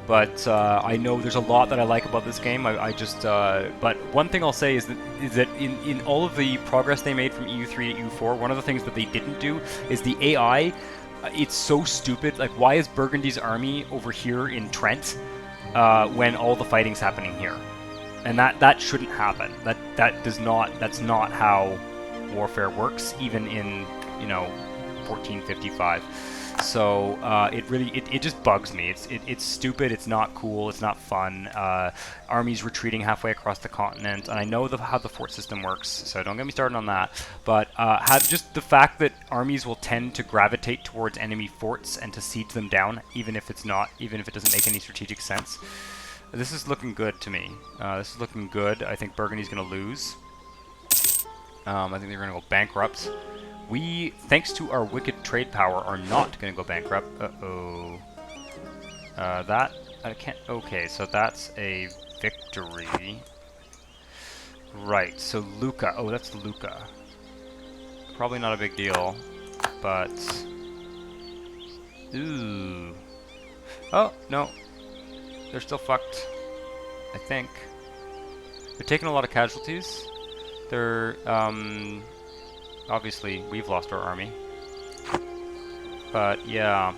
but I know there's a lot that I like about this game. But one thing I'll say is that in all of the progress they made from EU3 to EU4, one of the things that they didn't do is the AI. It's so stupid. Like, why is Burgundy's army over here in Trent when all the fighting's happening here? And that shouldn't happen. That's not how warfare works, even in 1455. So it just bugs me. It's stupid. It's not cool. It's not fun. Armies retreating halfway across the continent, and I know how the fort system works. So don't get me started on that. But just the fact that armies will tend to gravitate towards enemy forts and to siege them down, even if it doesn't make any strategic sense. This is looking good to me. This is looking good. I think Burgundy's going to lose. I think they're going to go bankrupt. We, thanks to our wicked trade power, are not going to go bankrupt. Uh-oh. I can't... Okay, so that's a victory. Right, so Lucca. Oh, that's Lucca. Probably not a big deal, but... Ooh. Oh, no. They're still fucked, I think. They're taking a lot of casualties. They're, obviously, we've lost our army. But, yeah,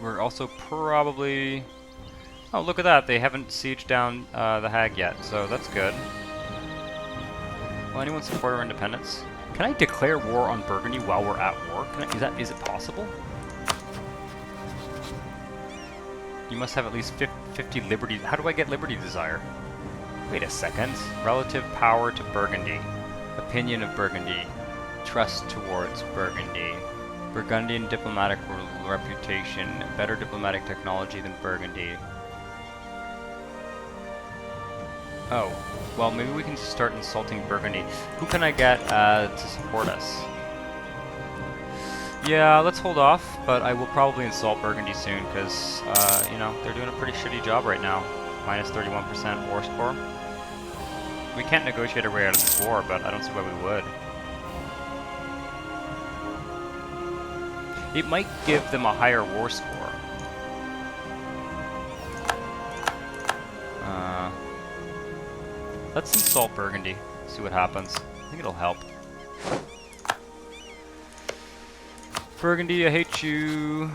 We're also probably... Oh, look at that, they haven't sieged down the Hague yet, so that's good. Will anyone support our independence? Can I declare war on Burgundy while we're at war? Is it possible? You must have at least 50 liberty... How do I get liberty desire? Wait a second. Relative power to Burgundy. Opinion of Burgundy. Trust towards Burgundy. Burgundian diplomatic reputation. Better diplomatic technology than Burgundy. Oh. Well, maybe we can start insulting Burgundy. Who can I get to support us? Yeah, let's hold off, but I will probably insult Burgundy soon, because, they're doing a pretty shitty job right now. Minus 31% war score. We can't negotiate our way out of this war, but I don't see why we would. It might give them a higher war score. Let's insult Burgundy, see what happens. I think it'll help. Burgundy, I hate you.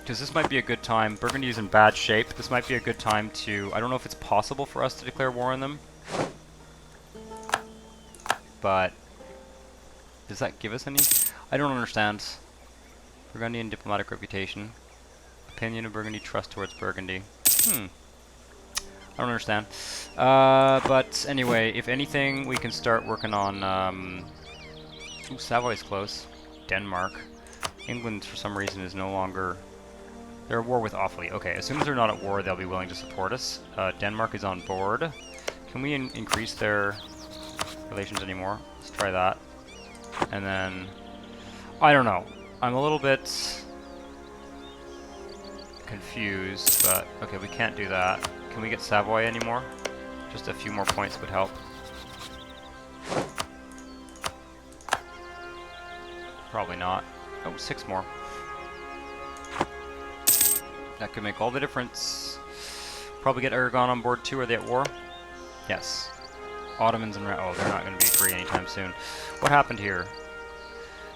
Because this might be a good time. Burgundy is in bad shape. This might be a good time to... I don't know if it's possible for us to declare war on them. But... does that give us any? I don't understand. Burgundian diplomatic reputation. Opinion of Burgundy, trust towards Burgundy. I don't understand. But anyway, if anything, we can start working on... Ooh, Savoy's close. Denmark. England, for some reason, is no longer... They're at war with Awfully. Okay, as soon as they're not at war, they'll be willing to support us. Denmark is on board. Can Can we increase their relations anymore? Let's try that. And then, I don't know. I'm a little bit confused, but okay, we can't do that. Can we get Savoy anymore? Just a few more points would help. Probably not. Oh, 6 more. That could make all the difference. Probably get Aragon on board too. Are they at war? Yes. Ottomans and... oh, they're not going to be free anytime soon. What happened here?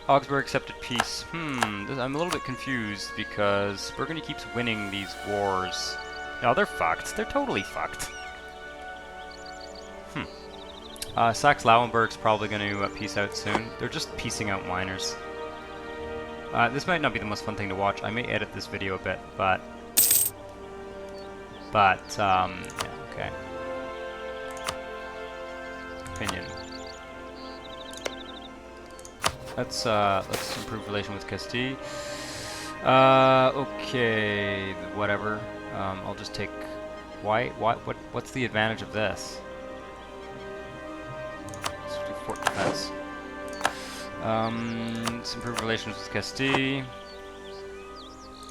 Augsburg accepted peace. I'm a little bit confused because Burgundy keeps winning these wars. No, they're fucked. They're totally fucked. Saxe-Lauenburg's probably going to peace out soon. They're just piecing out miners. This might not be the most fun thing to watch. I may edit this video a bit, but yeah, okay. Opinion. Let's improve relation with Castile. Okay, whatever. I'll just take. What's the advantage of this? Let's do fort defense. Let's improve relations with Castile.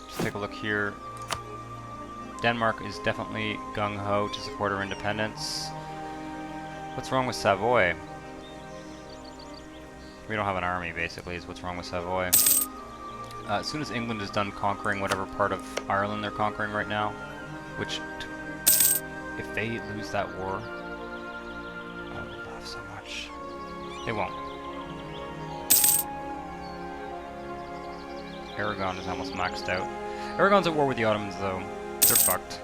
Let's take a look here. Denmark is definitely gung-ho to support our independence. What's wrong with Savoy? We don't have an army, basically, is what's wrong with Savoy. As soon as England is done conquering whatever part of Ireland they're conquering right now, which, if they lose that war, I would laugh so much. They won't. Aragon is almost maxed out. Aragon's at war with the Ottomans, though. They're fucked.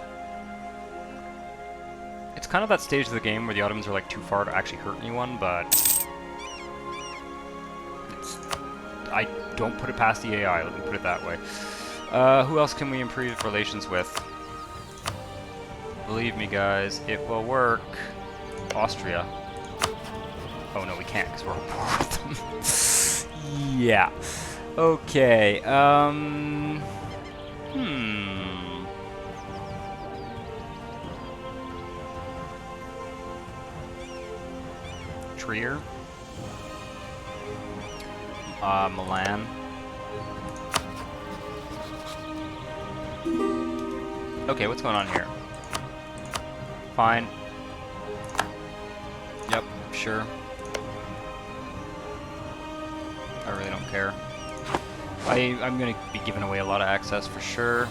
It's kind of that stage of the game where the Ottomans are like too far to actually hurt anyone, but I don't put it past the AI, let me put it that way. Who else can we improve relations with? Believe me, guys, it will work. Austria. Oh no, we can't because we're at war with them. Yeah. Okay, Trier. Milan. Okay, what's going on here? Fine. Yep, sure. I really don't care. I'm going to be giving away a lot of access for sure.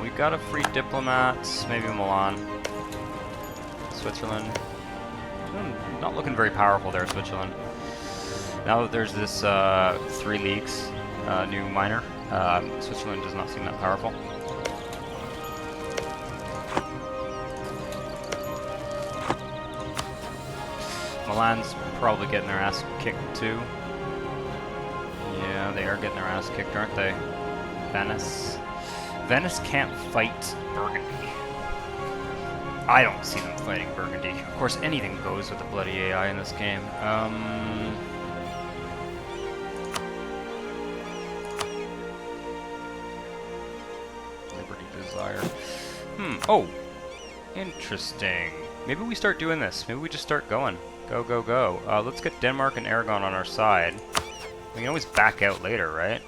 We've got a free diplomat, maybe Milan. Switzerland. Not looking very powerful there, Switzerland. Now that there's this 3 leagues, new minor, Switzerland does not seem that powerful. Milan's probably getting their ass kicked too. Yeah, they are getting their ass kicked, aren't they? Venice. Venice can't fight Burgundy. I don't see them fighting Burgundy. Of course, anything goes with the bloody AI in this game. Liberty Desire. Oh! Interesting. Maybe we start doing this. Maybe we just start going. Go, go, go. Let's get Denmark and Aragon on our side. We can always back out later, right?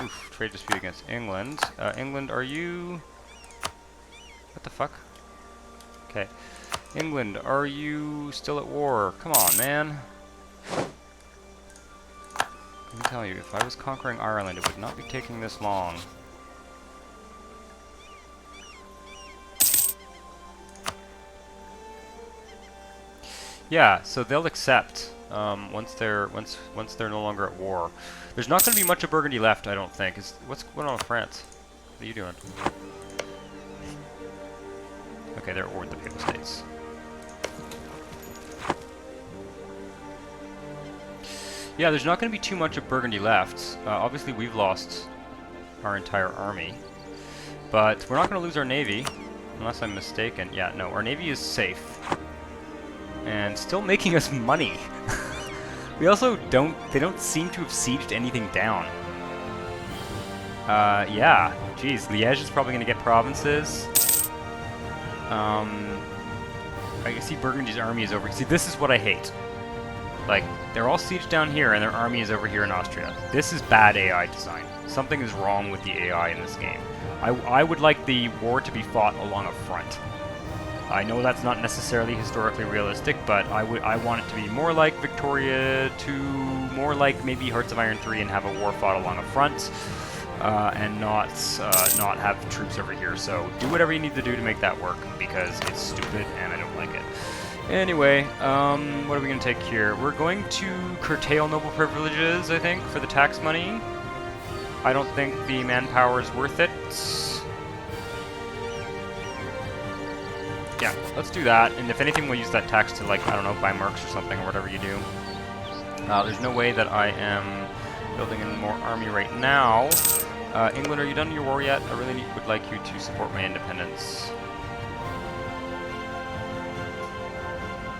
Oof, trade dispute against England. England, are you... What the fuck? Okay. England, are you still at war? Come on, man. Let me tell you, if I was conquering Ireland, it would not be taking this long. Yeah, so they'll accept once they're no longer at war. There's not going to be much of Burgundy left, I don't think. What's going on with France? What are you doing? Okay, they're at war with the Papal States. Yeah, there's not going to be too much of Burgundy left. Obviously, we've lost our entire army, but we're not going to lose our navy, unless I'm mistaken. Yeah, no, our navy is safe. And still making us money. We also they don't seem to have sieged anything down. Yeah, geez, Liège is probably going to get provinces. I can see Burgundy's army is over. See, this is what I hate. Like, they're all sieged down here, and their army is over here in Austria. This is bad AI design. Something is wrong with the AI in this game. I would like the war to be fought along a front. I know that's not necessarily historically realistic, but I want it to be more like Victoria 2, more like maybe Hearts of Iron 3, and have a war fought along a front, and not have troops over here. So do whatever you need to do to make that work, because it's stupid and I don't like it. Anyway, what are we going to take here? We're going to curtail noble privileges, I think, for the tax money. I don't think the manpower is worth it. Yeah, let's do that, and if anything, we'll use that tax to, like, I don't know, buy mercs or something, or whatever you do. There's no way that I am building in more army right now. England, are you done your war yet? I really would like you to support my independence.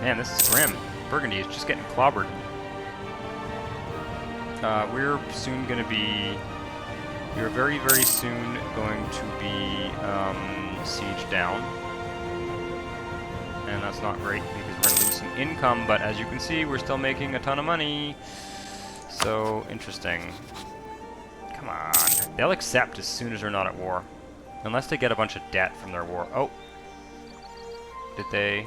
Man, this is grim. Burgundy is just getting clobbered. We're soon going to be... We're very, very soon going to be sieged down. And that's not great, because we're going to lose some income, but as you can see, we're still making a ton of money. So, interesting. Come on. They'll accept as soon as they're not at war. Unless they get a bunch of debt from their war. Oh! Did they...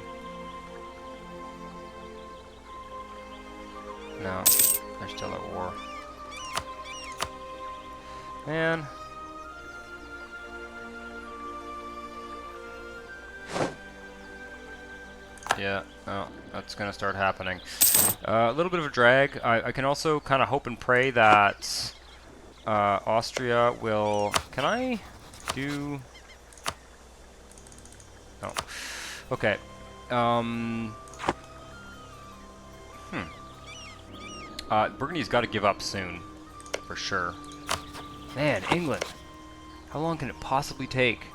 No, they're still at war. Man. Yeah, oh, that's gonna start happening. A little bit of a drag. I can also kind of hope and pray that Austria will... Can I do... Oh. Okay. Burgundy's got to give up soon, for sure. Man, England. How long can it possibly take?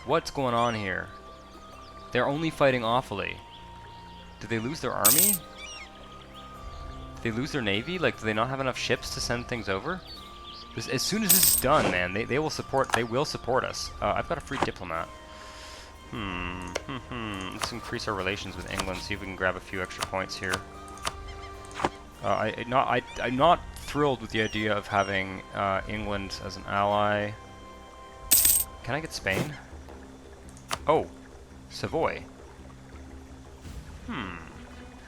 What's going on here? They're only fighting awfully. Did they lose their army? Did they lose their navy? Like, do they not have enough ships to send things over? As soon as this is done, man, they will support us. I've got a free diplomat. Let's increase our relations with England, see if we can grab a few extra points here. I'm not thrilled with the idea of having England as an ally. Can I get Spain? Oh, Savoy.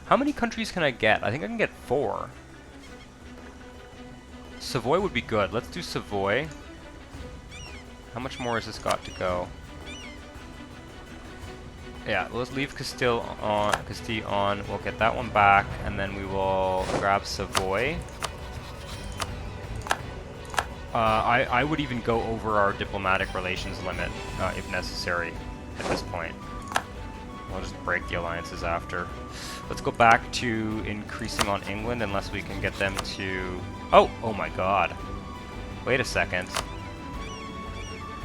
How many countries can I get? I think I can get 4. Savoy would be good. Let's do Savoy. How much more has this got to go? Yeah, let's leave Castile on. We'll get that one back, and then we will grab Savoy. I would even go over our diplomatic relations limit, if necessary, at this point. We'll just break the alliances after. Let's go back to increasing on England, unless we can get them to... Oh my god. Wait a second.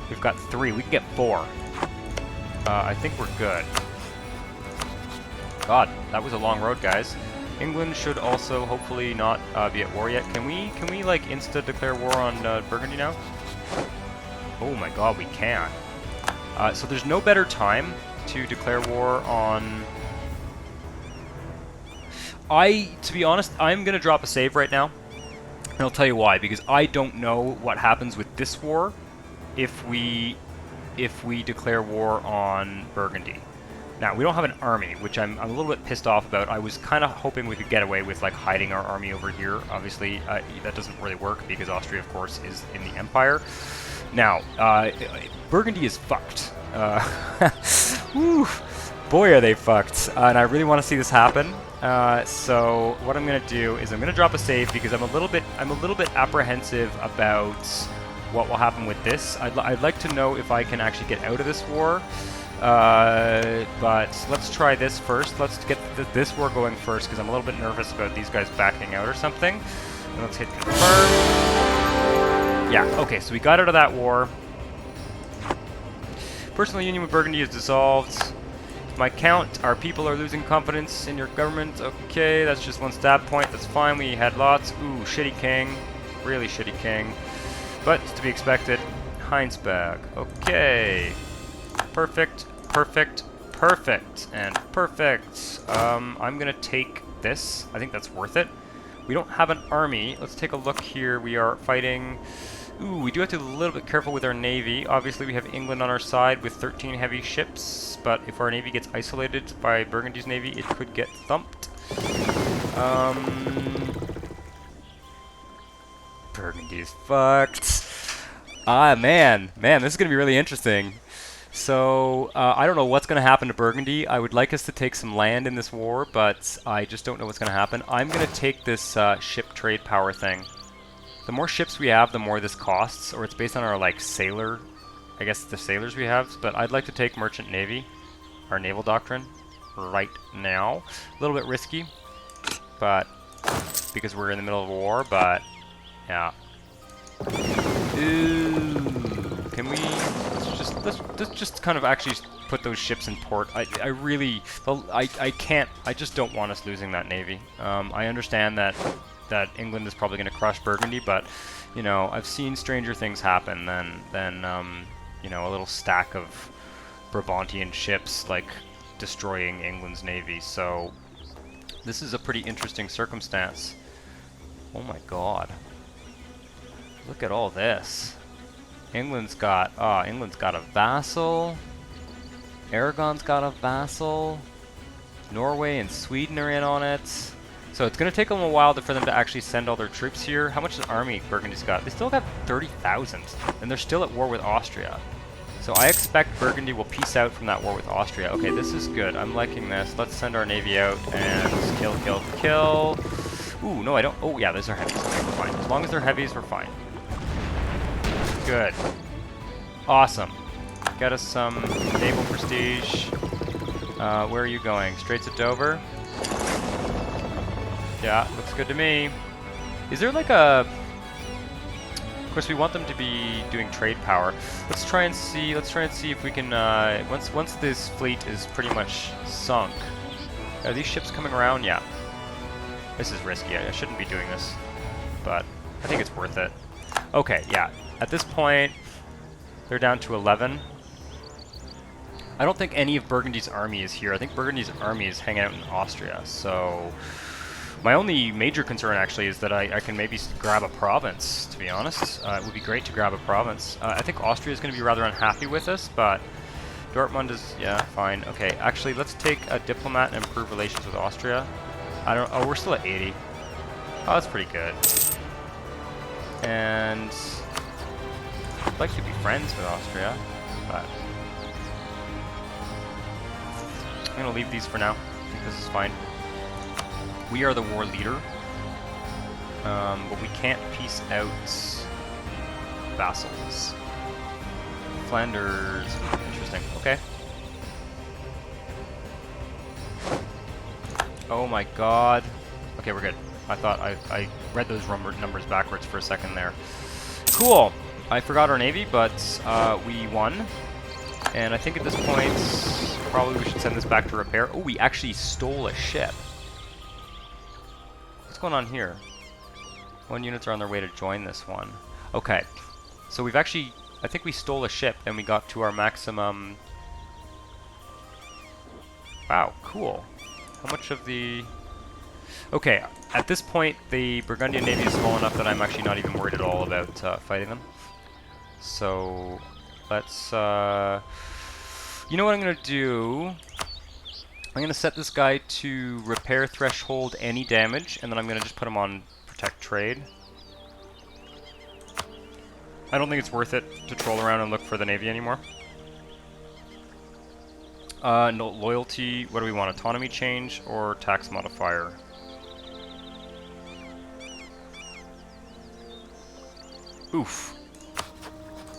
We've got 3. We can get 4. I think we're good. God, that was a long road, guys. England should also hopefully not be at war yet. Can we like insta declare war on Burgundy now? Oh my god, we can. So there's no better time to declare war on... To be honest, I'm gonna drop a save right now. And I'll tell you why, because I don't know what happens with this war if we declare war on Burgundy. Now, we don't have an army, which I'm a little bit pissed off about. I was kind of hoping we could get away with, like, hiding our army over here. Obviously, that doesn't really work, because Austria, of course, is in the Empire. Now, Burgundy is fucked. Whew, boy, are they fucked. And I really want to see this happen. So, what I'm going to do is I'm going to drop a save, because I'm a little bit apprehensive about what will happen with this. I'd like to know if I can actually get out of this war. But let's try this first. Let's get this war going first, because I'm a little bit nervous about these guys backing out or something. And let's hit confirm. Yeah, okay, so we got out of that war. Personal union with Burgundy is dissolved. My count, our people are losing confidence in your government. Okay, that's just one stab point. That's fine. We had lots. Ooh, shitty king. Really shitty king. But it's to be expected. Heinsberg. Okay. Perfect. Perfect. Perfect. And perfect. I'm going to take this. I think that's worth it. We don't have an army. Let's take a look here. We are fighting... Ooh, we do have to be a little bit careful with our navy. Obviously, we have England on our side with 13 heavy ships, but if our navy gets isolated by Burgundy's navy, it could get thumped. Burgundy is fucked. Ah, man, this is going to be really interesting. So, I don't know what's going to happen to Burgundy. I would like us to take some land in this war, but I just don't know what's going to happen. I'm going to take this ship trade power thing. The more ships we have, the more this costs, or it's based on our, like, sailor, I guess the sailors we have, but I'd like to take merchant navy, our naval doctrine, right now. A little bit risky, but, because we're in the middle of a war, but, yeah. Ooh, can we, let's just kind of actually put those ships in port. I really, I can't, I just don't want us losing that navy. I understand that England is probably going to crush Burgundy, but, you know, I've seen stranger things happen than you know, a little stack of Brabantian ships, like, destroying England's navy, so this is a pretty interesting circumstance. Oh my god. Look at all this. England's got a vassal. Aragon's got a vassal. Norway and Sweden are in on it. So it's going to take them a while for them to actually send all their troops here. How much is army Burgundy's got? They still got 30,000, and they're still at war with Austria. So I expect Burgundy will peace out from that war with Austria. Okay, this is good. I'm liking this. Let's send our navy out and kill, kill, kill. Ooh, no, I don't. Oh, yeah, those are heavies. Okay, we're fine. As long as they're heavies, we're fine. Good. Awesome. Get us some naval prestige. Where are you going? Straits of Dover? Yeah, looks good to me. Is there like a... Of course, we want them to be doing trade power. Let's try and see if we can, once this fleet is pretty much sunk. Are these ships coming around? Yeah. This is risky. I shouldn't be doing this, but I think it's worth it. Okay, yeah. At this point, they're down to 11. I don't think any of Burgundy's army is here. I think Burgundy's army is hanging out in Austria, so... My only major concern, actually, is that I can maybe grab a province, to be honest. It would be great to grab a province. I think Austria is going to be rather unhappy with us, but Dortmund is, yeah, fine. Okay, actually, let's take a diplomat and improve relations with Austria. I don't, oh, we're still at 80. Oh, that's pretty good. And I'd like to be friends with Austria, but I'm going to leave these for now. I think this is fine. We are the war leader, but we can't peace out vassals. Flanders, interesting, okay. Oh my god. Okay, we're good. I thought I read those numbers backwards for a second there. Cool. I forgot our navy, but we won. And I think at this point, probably we should send this back to repair. Oh, we actually stole a ship. What's going on here? 1 units are on their way to join this one. Okay. So we've actually, I think we stole a ship and we got to our maximum. Wow, cool. How much of the... Okay, at this point, the Burgundian navy is small enough that I'm actually not even worried at all about fighting them. So, let's... You know what I'm going to do? I'm going to set this guy to repair threshold any damage, and then I'm going to just put him on protect trade. I don't think it's worth it to troll around and look for the navy anymore. No, loyalty, what do we want? Autonomy change or tax modifier? Oof.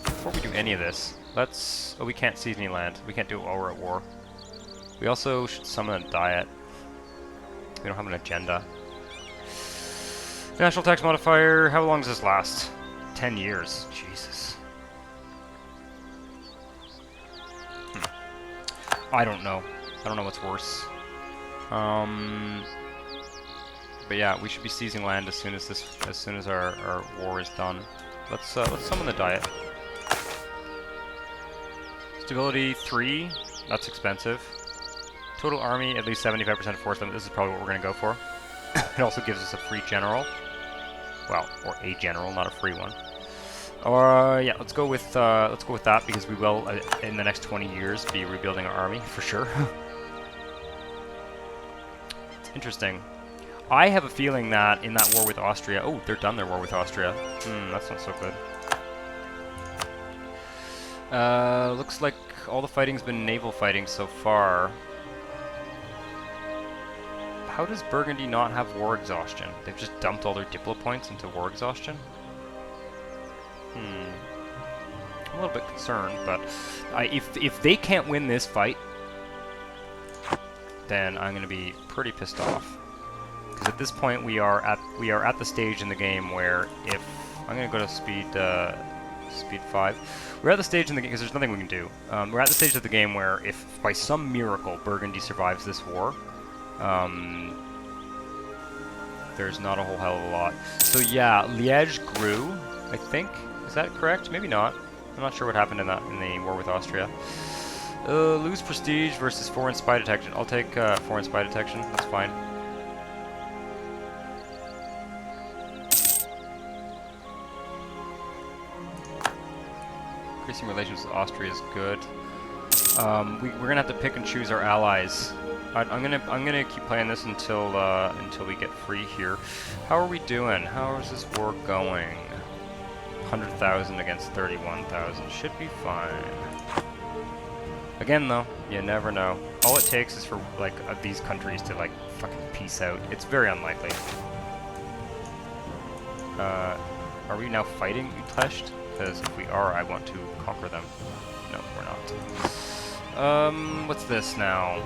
Before we do any of this, let's... Oh, we can't seize any land. We can't do it while we're at war. We also should summon a diet. We don't have an agenda. National tax modifier, how long does this last? 10 years. Jesus. I don't know. I don't know what's worse. But yeah, we should be seizing land as soon as our war is done. Let's summon the Diet. Stability 3. That's expensive. Total army, at least 75% force limit. This is probably what we're going to go for. It also gives us a free general. Well, or a general, not a free one. Yeah, let's go with that, because we will in the next 20 years be rebuilding our army for sure. It's interesting. I have a feeling that in that war with Austria, oh, they're done their war with Austria. That's not so good. Looks like all the fighting's been naval fighting so far. How does Burgundy not have war exhaustion? They've just dumped all their diplo points into war exhaustion? I'm a little bit concerned, but if they can't win this fight, then I'm going to be pretty pissed off. Because at this point we are at the stage in the game where if I'm going to go to speed 5. We're at the stage in the game because there's nothing we can do. We're at the stage of the game where if by some miracle Burgundy survives this war, there's not a whole hell of a lot. So yeah, Liège grew, I think. Is that correct? Maybe not. I'm not sure what happened in the war with Austria. Lose prestige versus foreign spy detection. I'll take foreign spy detection. That's fine. Increasing relations with Austria is good. We're gonna have to pick and choose our allies. I'm gonna keep playing this until we get free here. How are we doing? How is this war going? 100,000 against 31,000 should be fine. Again, though, you never know. All it takes is for like these countries to like fucking peace out. It's very unlikely. Are we now fighting Utrecht? Because if we are, I want to conquer them. No, we're not. What's this now?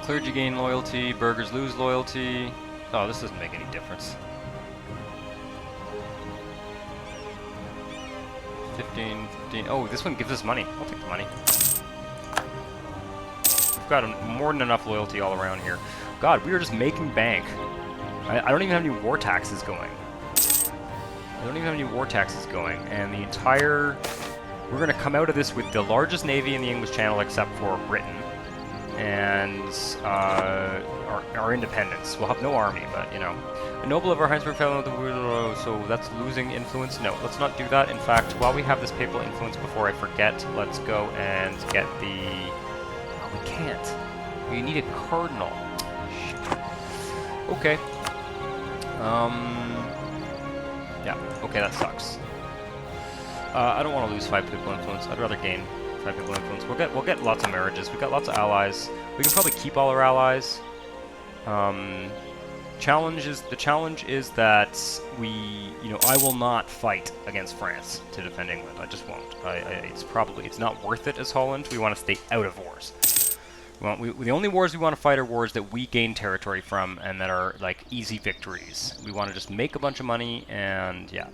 Clergy gain loyalty, burghers lose loyalty. Oh, this doesn't make any difference. 15. Oh, this one gives us money. I'll take the money. We've got more than enough loyalty all around here. God, we are just making bank. I don't even have any war taxes going. And the entire... We're going to come out of this with the largest navy in the English Channel except for Britain. And our independence. We'll have no army, but, you know. A noble of our Heinsberg fell into the... So that's losing influence? No, let's not do that. In fact, while we have this papal influence, before I forget, let's go and get the... Oh, we can't. We need a cardinal. Shit. Okay. Yeah, okay, that sucks. I don't want to lose 5 papal influence. I'd rather gain 5 papal influence. We'll get lots of marriages. We've got lots of allies. We can probably keep all our allies. The challenge is that I will not fight against France to defend England. I just won't. It's not worth it as Holland. We want to stay out of wars. The only wars we want to fight are wars that we gain territory from and that are like easy victories. We want to just make a bunch of money and yeah.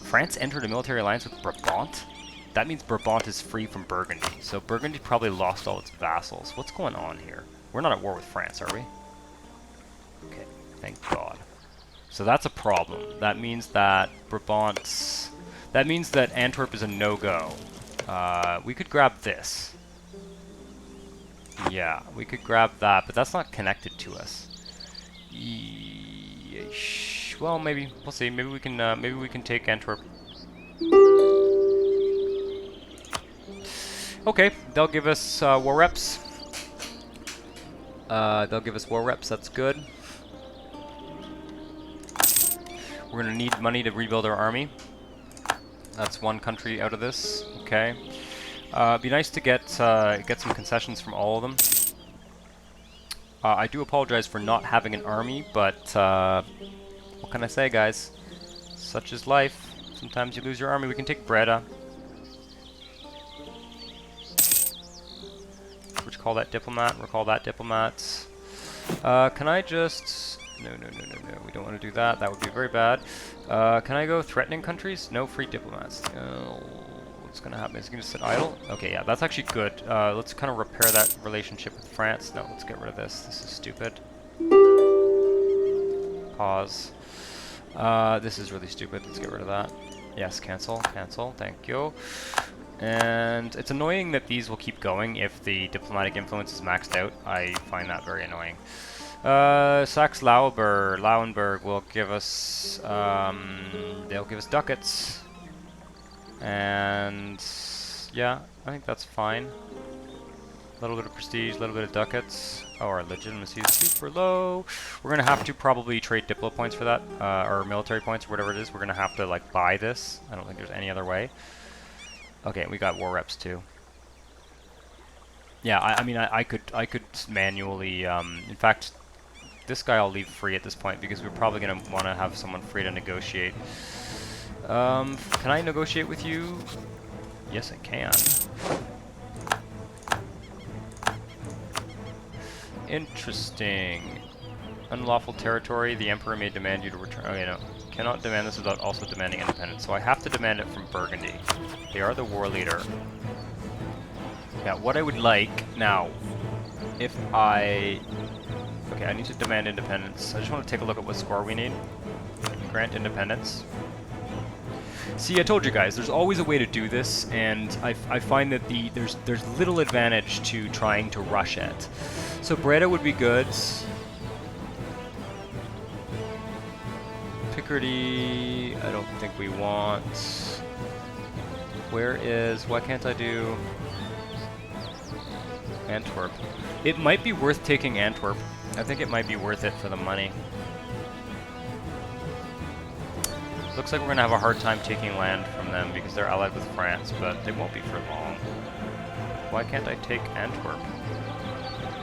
France entered a military alliance with Brabant. That means Brabant is free from Burgundy. So Burgundy probably lost all its vassals. What's going on here? We're not at war with France, are we? Okay, thank God. So that's a problem. That means that that means that Antwerp is a no-go. We could grab this. Yeah, we could grab that, but that's not connected to us. Yeesh. Well, maybe we'll see. Maybe we can take Antwerp. Okay, they'll give us war reps. That's good. We're gonna need money to rebuild our army. That's one country out of this. Okay. It'd be nice to get some concessions from all of them. I do apologize for not having an army, but what can I say, guys? Such is life. Sometimes you lose your army. We can take Breda. Recall that diplomat. Recall that diplomat. Can I just... No. We don't want to do that. That would be very bad. Can I go threatening countries? No free diplomats. what's gonna happen? Is it gonna sit idle? Okay, yeah, that's actually good. Let's kind of repair that relationship with France. No, let's get rid of this. This is stupid. Pause. This is really stupid. Let's get rid of that. Yes, cancel, cancel. Thank you. And it's annoying that these will keep going if the diplomatic influence is maxed out. I find that very annoying. Saxe-Lauenburg will give us, they'll give us ducats. And, yeah, I think that's fine. A little bit of prestige, a little bit of ducats. Oh, our legitimacy is super low. We're going to have to probably trade diplo points for that, or military points, or whatever it is. We're going to have to, like, buy this. I don't think there's any other way. Okay, we got war reps, too. Yeah, I mean, I could manually, in fact, this guy I'll leave free at this point, because we're probably going to want to have someone free to negotiate. Can I negotiate with you? Yes, I can. Interesting. Unlawful territory. The Emperor may demand you to return. Oh, you know, cannot demand this without also demanding independence. So I have to demand it from Burgundy. They are the war leader. Yeah, what I would like now, if I... Okay, I need to demand independence. I just want to take a look at what score we need. Grant independence. See, I told you guys, there's always a way to do this, and I find that there's little advantage to trying to rush it. So Breda would be good. Picardy, I don't think we want. Why can't I do Antwerp? It might be worth taking Antwerp. I think it might be worth it for the money. Looks like we're going to have a hard time taking land from them because they're allied with France, but they won't be for long. Why can't I take Antwerp?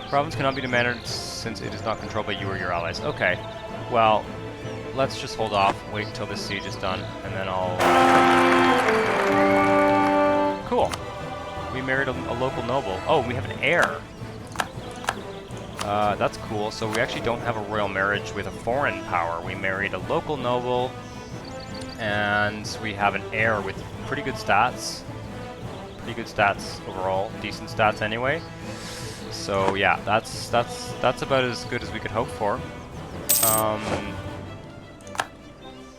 Province cannot be demanded since it is not controlled by you or your allies. Okay, well, let's just hold off, wait until this siege is done, and then I'll... Cool. We married a local noble. Oh, we have an heir. That's cool. So we actually don't have a royal marriage with a foreign power. We married a local noble, and we have an heir with pretty good stats. Pretty good stats overall. Decent stats anyway. So yeah, that's about as good as we could hope for.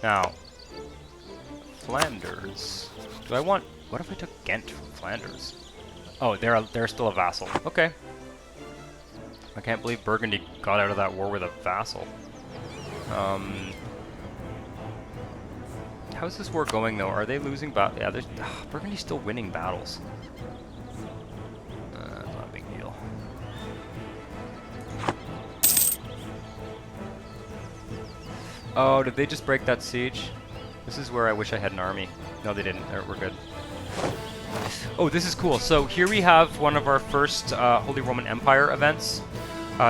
Now, Flanders. Do I want? What if I took Ghent from Flanders? Oh, they're still a vassal. Okay. I can't believe Burgundy got out of that war with a vassal. How's this war going though? Are they losing battles? Yeah, Burgundy's still winning battles. Not a big deal. Oh, did they just break that siege? This is where I wish I had an army. No, they didn't. We're good. Oh, this is cool. So here we have one of our first Holy Roman Empire events.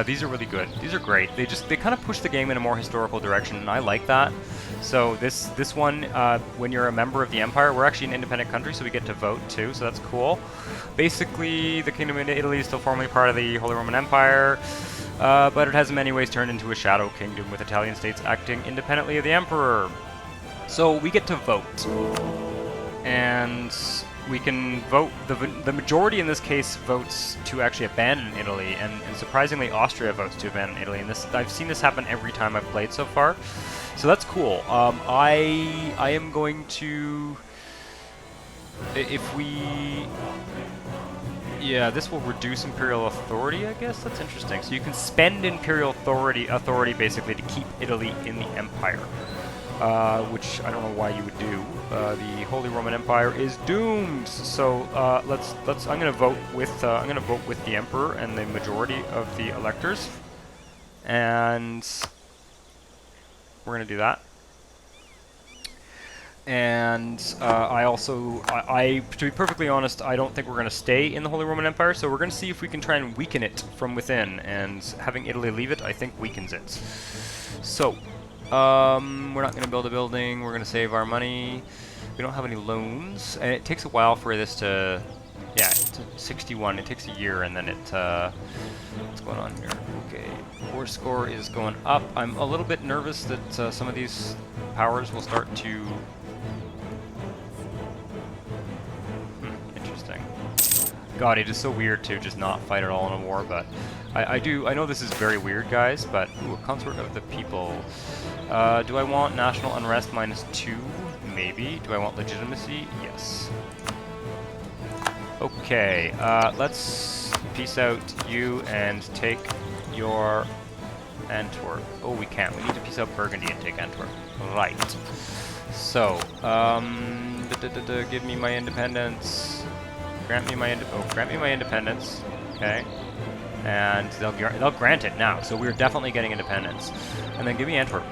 These are really good. These are great. They kind of push the game in a more historical direction, and I like that. So this one, when you're a member of the Empire, we're actually an independent country, so we get to vote too, so that's cool. Basically, the Kingdom of Italy is still formally part of the Holy Roman Empire, but it has in many ways turned into a shadow kingdom with Italian states acting independently of the Emperor. So we get to vote, and we can vote. The majority in this case votes to actually abandon Italy, and surprisingly Austria votes to abandon Italy, and I've seen this happen every time I've played so far. So that's cool. I am going to, if we, yeah, this will reduce imperial authority, I guess. That's interesting. So you can spend imperial authority basically to keep Italy in the empire, which I don't know why you would do. The Holy Roman Empire is doomed. So I'm going to vote with the emperor and the majority of the electors, and we're going to do that. And to be perfectly honest, I don't think we're going to stay in the Holy Roman Empire, so we're going to see if we can try and weaken it from within, and having Italy leave it, I think, weakens it. So, we're not going to build a building, we're going to save our money. We don't have any loans, and it takes a while for this to, yeah, it's 61, it takes a year, and then it, what's going on here? Okay, war score is going up. I'm a little bit nervous that some of these powers will start to God, it is so weird to just not fight at all in a war, but I know this is very weird, guys, but ooh, a consort of the people. Do I want national unrest -2? Maybe. Do I want legitimacy? Yes. Okay, let's peace out you and take your Antwerp. Oh, we can't. We need to peace out Burgundy and take Antwerp. Right. So, give me my independence. Grant me my independence. Okay. And they'll grant it now. So we're definitely getting independence. And then give me Antwerp.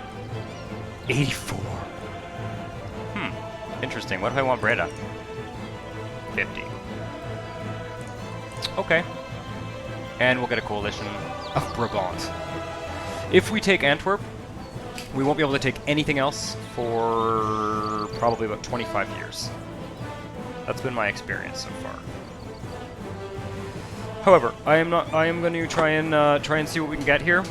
84. Interesting. What if I want Breda? 50. Okay. And we'll get a coalition of Brabant. If we take Antwerp, we won't be able to take anything else for probably about 25 years. That's been my experience so far. However, I am going to try and see what we can get here.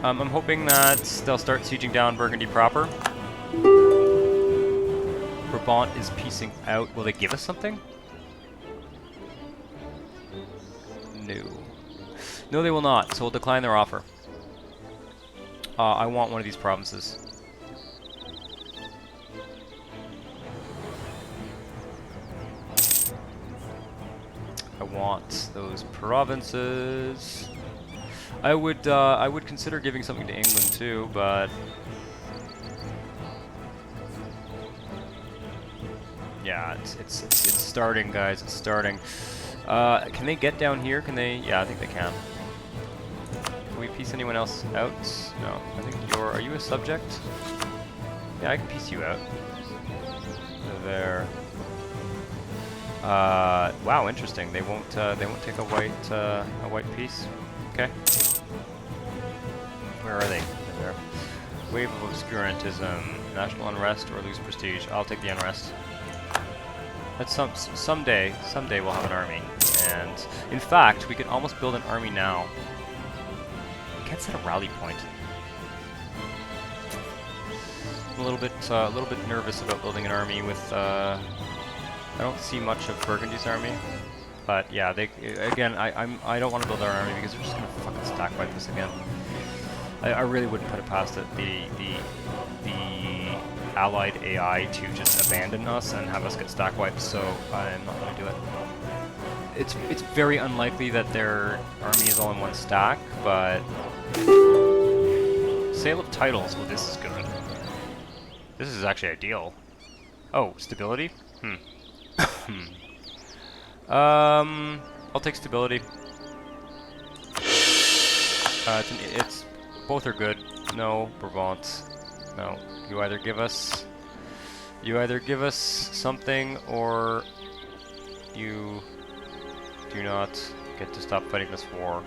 I'm hoping that they'll start sieging down Burgundy proper. Brabant is piecing out. Will they give us something? No. No, they will not, so we'll decline their offer. I want one of these provinces. I want those provinces. I would consider giving something to England too, but yeah, it's starting, guys. It's starting. Can they get down here? Can they? Yeah, I think they can. Can we piece anyone else out? No. I think you're... Are you a subject? Yeah, I can piece you out. There. Wow, interesting. They won't take a white piece. Okay. Where are they? They're there. Wave of obscurantism, national unrest, or lose prestige. I'll take the unrest. That's someday we'll have an army, and in fact, we could almost build an army now. We can't set a rally point. I'm a little bit nervous about building an army with. I don't see much of Burgundy's army, but yeah, I don't want to build our army because they're just gonna fucking stack wipe this again. I really wouldn't put it past it. The allied AI to just abandon us and have us get stack wiped, so I'm not going to do it. It's very unlikely that their army is all in one stack, but sale of titles. Well, this is good. This is actually ideal. Oh, stability? I'll take stability. It's both are good. No, Brabant. No. You either give us something, or you do not get to stop fighting this war.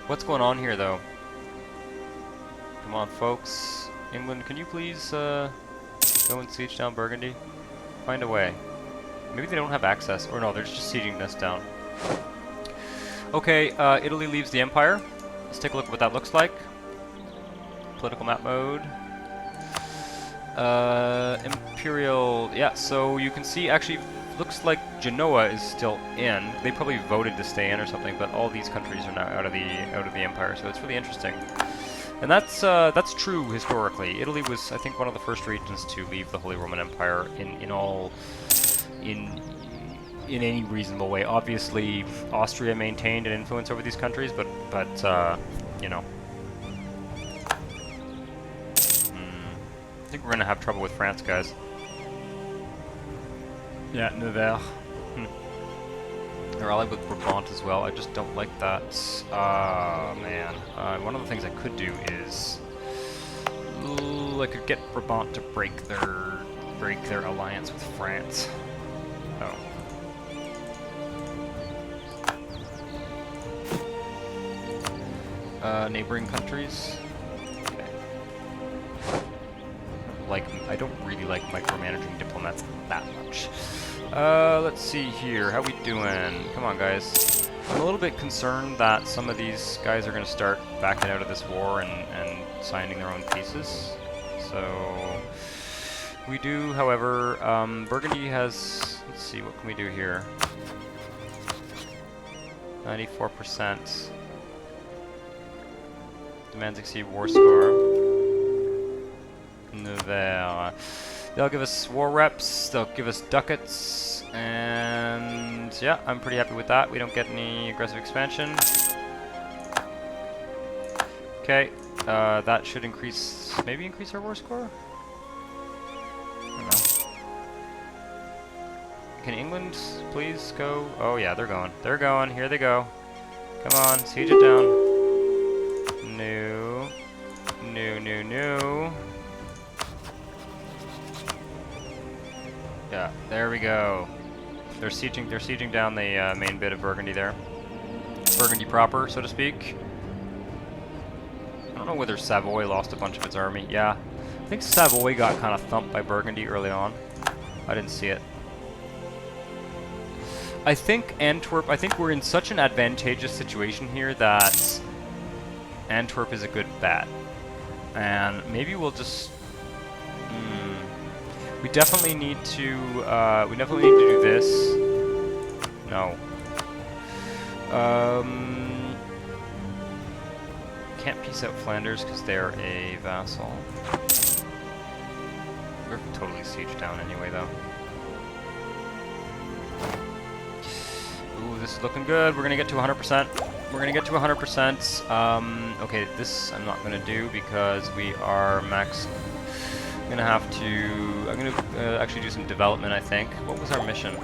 What's going on here, though? Come on, folks. England, can you please go and siege down Burgundy? Find a way. Maybe they don't have access, or no, they're just sieging this down. Okay, Italy leaves the empire. Let's take a look at what that looks like. Political map mode. Imperial, yeah, so you can see, actually, looks like Genoa is still in. They probably voted to stay in or something, but all these countries are now out of the empire, so it's really interesting. And that's true historically. Italy was, I think, one of the first regions to leave the Holy Roman Empire in any reasonable way. Obviously, Austria maintained an influence over these countries, but you know. I think we're gonna have trouble with France, guys. Yeah, Nevers. They're allied with Brabant as well. I just don't like that. Man. One of the things I could do is I could get Brabant to break their alliance with France. Oh. Neighboring countries. Okay. I don't really like micromanaging diplomats that much. Let's see here. How we doing? Come on, guys. I'm a little bit concerned that some of these guys are going to start backing out of this war and signing their own pieces. So, We do, however, Burgundy has, let's see, what can we do here? 94%. Demands exceed war score. Nevers. They'll give us war reps, they'll give us ducats, and yeah, I'm pretty happy with that. We don't get any aggressive expansion. Okay, that should increase, maybe increase our war score? I don't know. Can England please go? Oh yeah, they're going. They're going. Here they go. Come on, siege it down. No. No, no, no. Yeah, there we go. They're sieging down the main bit of Burgundy there. Burgundy proper, so to speak. I don't know whether Savoy lost a bunch of its army. Yeah, I think Savoy got kind of thumped by Burgundy early on. I didn't see it. I think Antwerp, I think we're in such an advantageous situation here that Antwerp is a good bet. And maybe we'll just... We definitely need to do this. No. Can't peace out Flanders because they're a vassal. We're totally sieged down anyway, though. Ooh, this is looking good. We're gonna get to 100%. We're gonna get to 100%. Okay, this I'm not gonna do because we are max. I'm gonna have to. I'm gonna actually do some development. I think. What was our mission?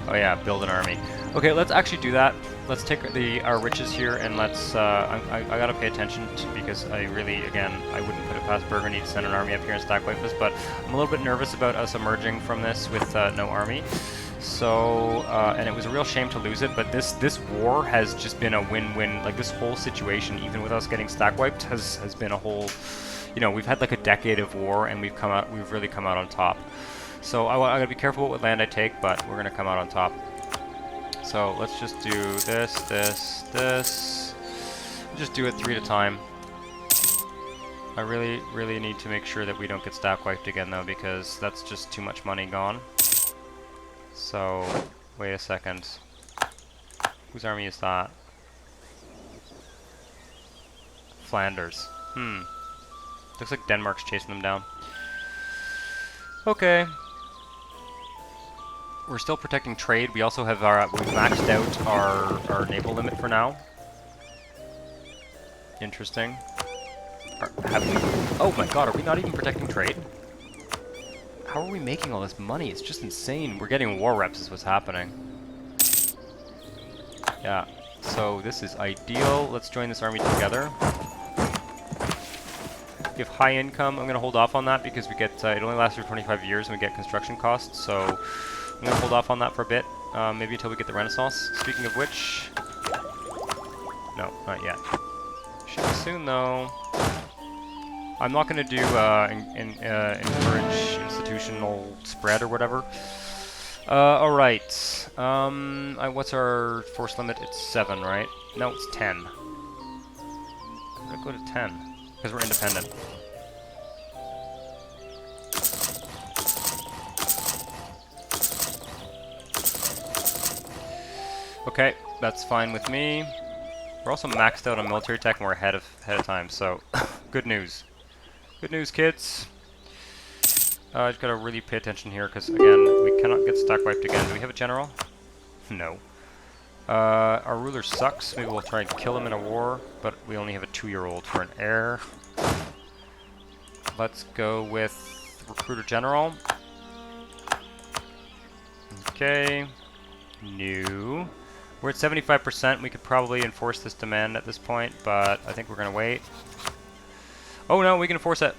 Oh yeah, build an army. Okay, let's actually do that. Let's take our riches here and let's. I gotta pay attention to, because I really, again, I wouldn't put it past Burgundy to send an army up here and stack wipe us, but I'm a little bit nervous about us emerging from this with no army. So, and it was a real shame to lose it, but this war has just been a win-win. Like, this whole situation, even with us getting stack wiped, has been a whole. You know, we've had like a decade of war, and we've really come out on top. So I gotta be careful what land I take, but we're gonna come out on top. So let's just do this, this, this. Just do it 3 at a time. I really, really need to make sure that we don't get stack wiped again, though, because that's just too much money gone. So, wait a second. Whose army is that? Flanders. Looks like Denmark's chasing them down. Okay. We're still protecting trade. We also have we've maxed out our naval limit for now. Interesting. Have we? Oh my god, are we not even protecting trade? How are we making all this money? It's just insane. We're getting war reps is what's happening. Yeah. So this is ideal. Let's join this army together. We have high income. I'm going to hold off on that because we get it only lasts for 25 years and we get construction costs. So I'm going to hold off on that for a bit, maybe until we get the Renaissance. Speaking of which, no, not yet. Should be soon though. I'm not going to do encourage institutional spread or whatever. All right. What's our force limit? It's 7, right? No, it's 10. I'm going to go to 10. Because we're independent. Okay, that's fine with me. We're also maxed out on military tech and we're ahead of time, so good news. Good news, kids. I just gotta really pay attention here because, again, we cannot get stack wiped again. Do we have a general? No. Our ruler sucks. Maybe we'll try and kill him in a war, but we only have a 2-year-old for an heir. Let's go with recruiter general. Okay. New. We're at 75%. We could probably enforce this demand at this point, but I think we're going to wait. Oh no, we can enforce it.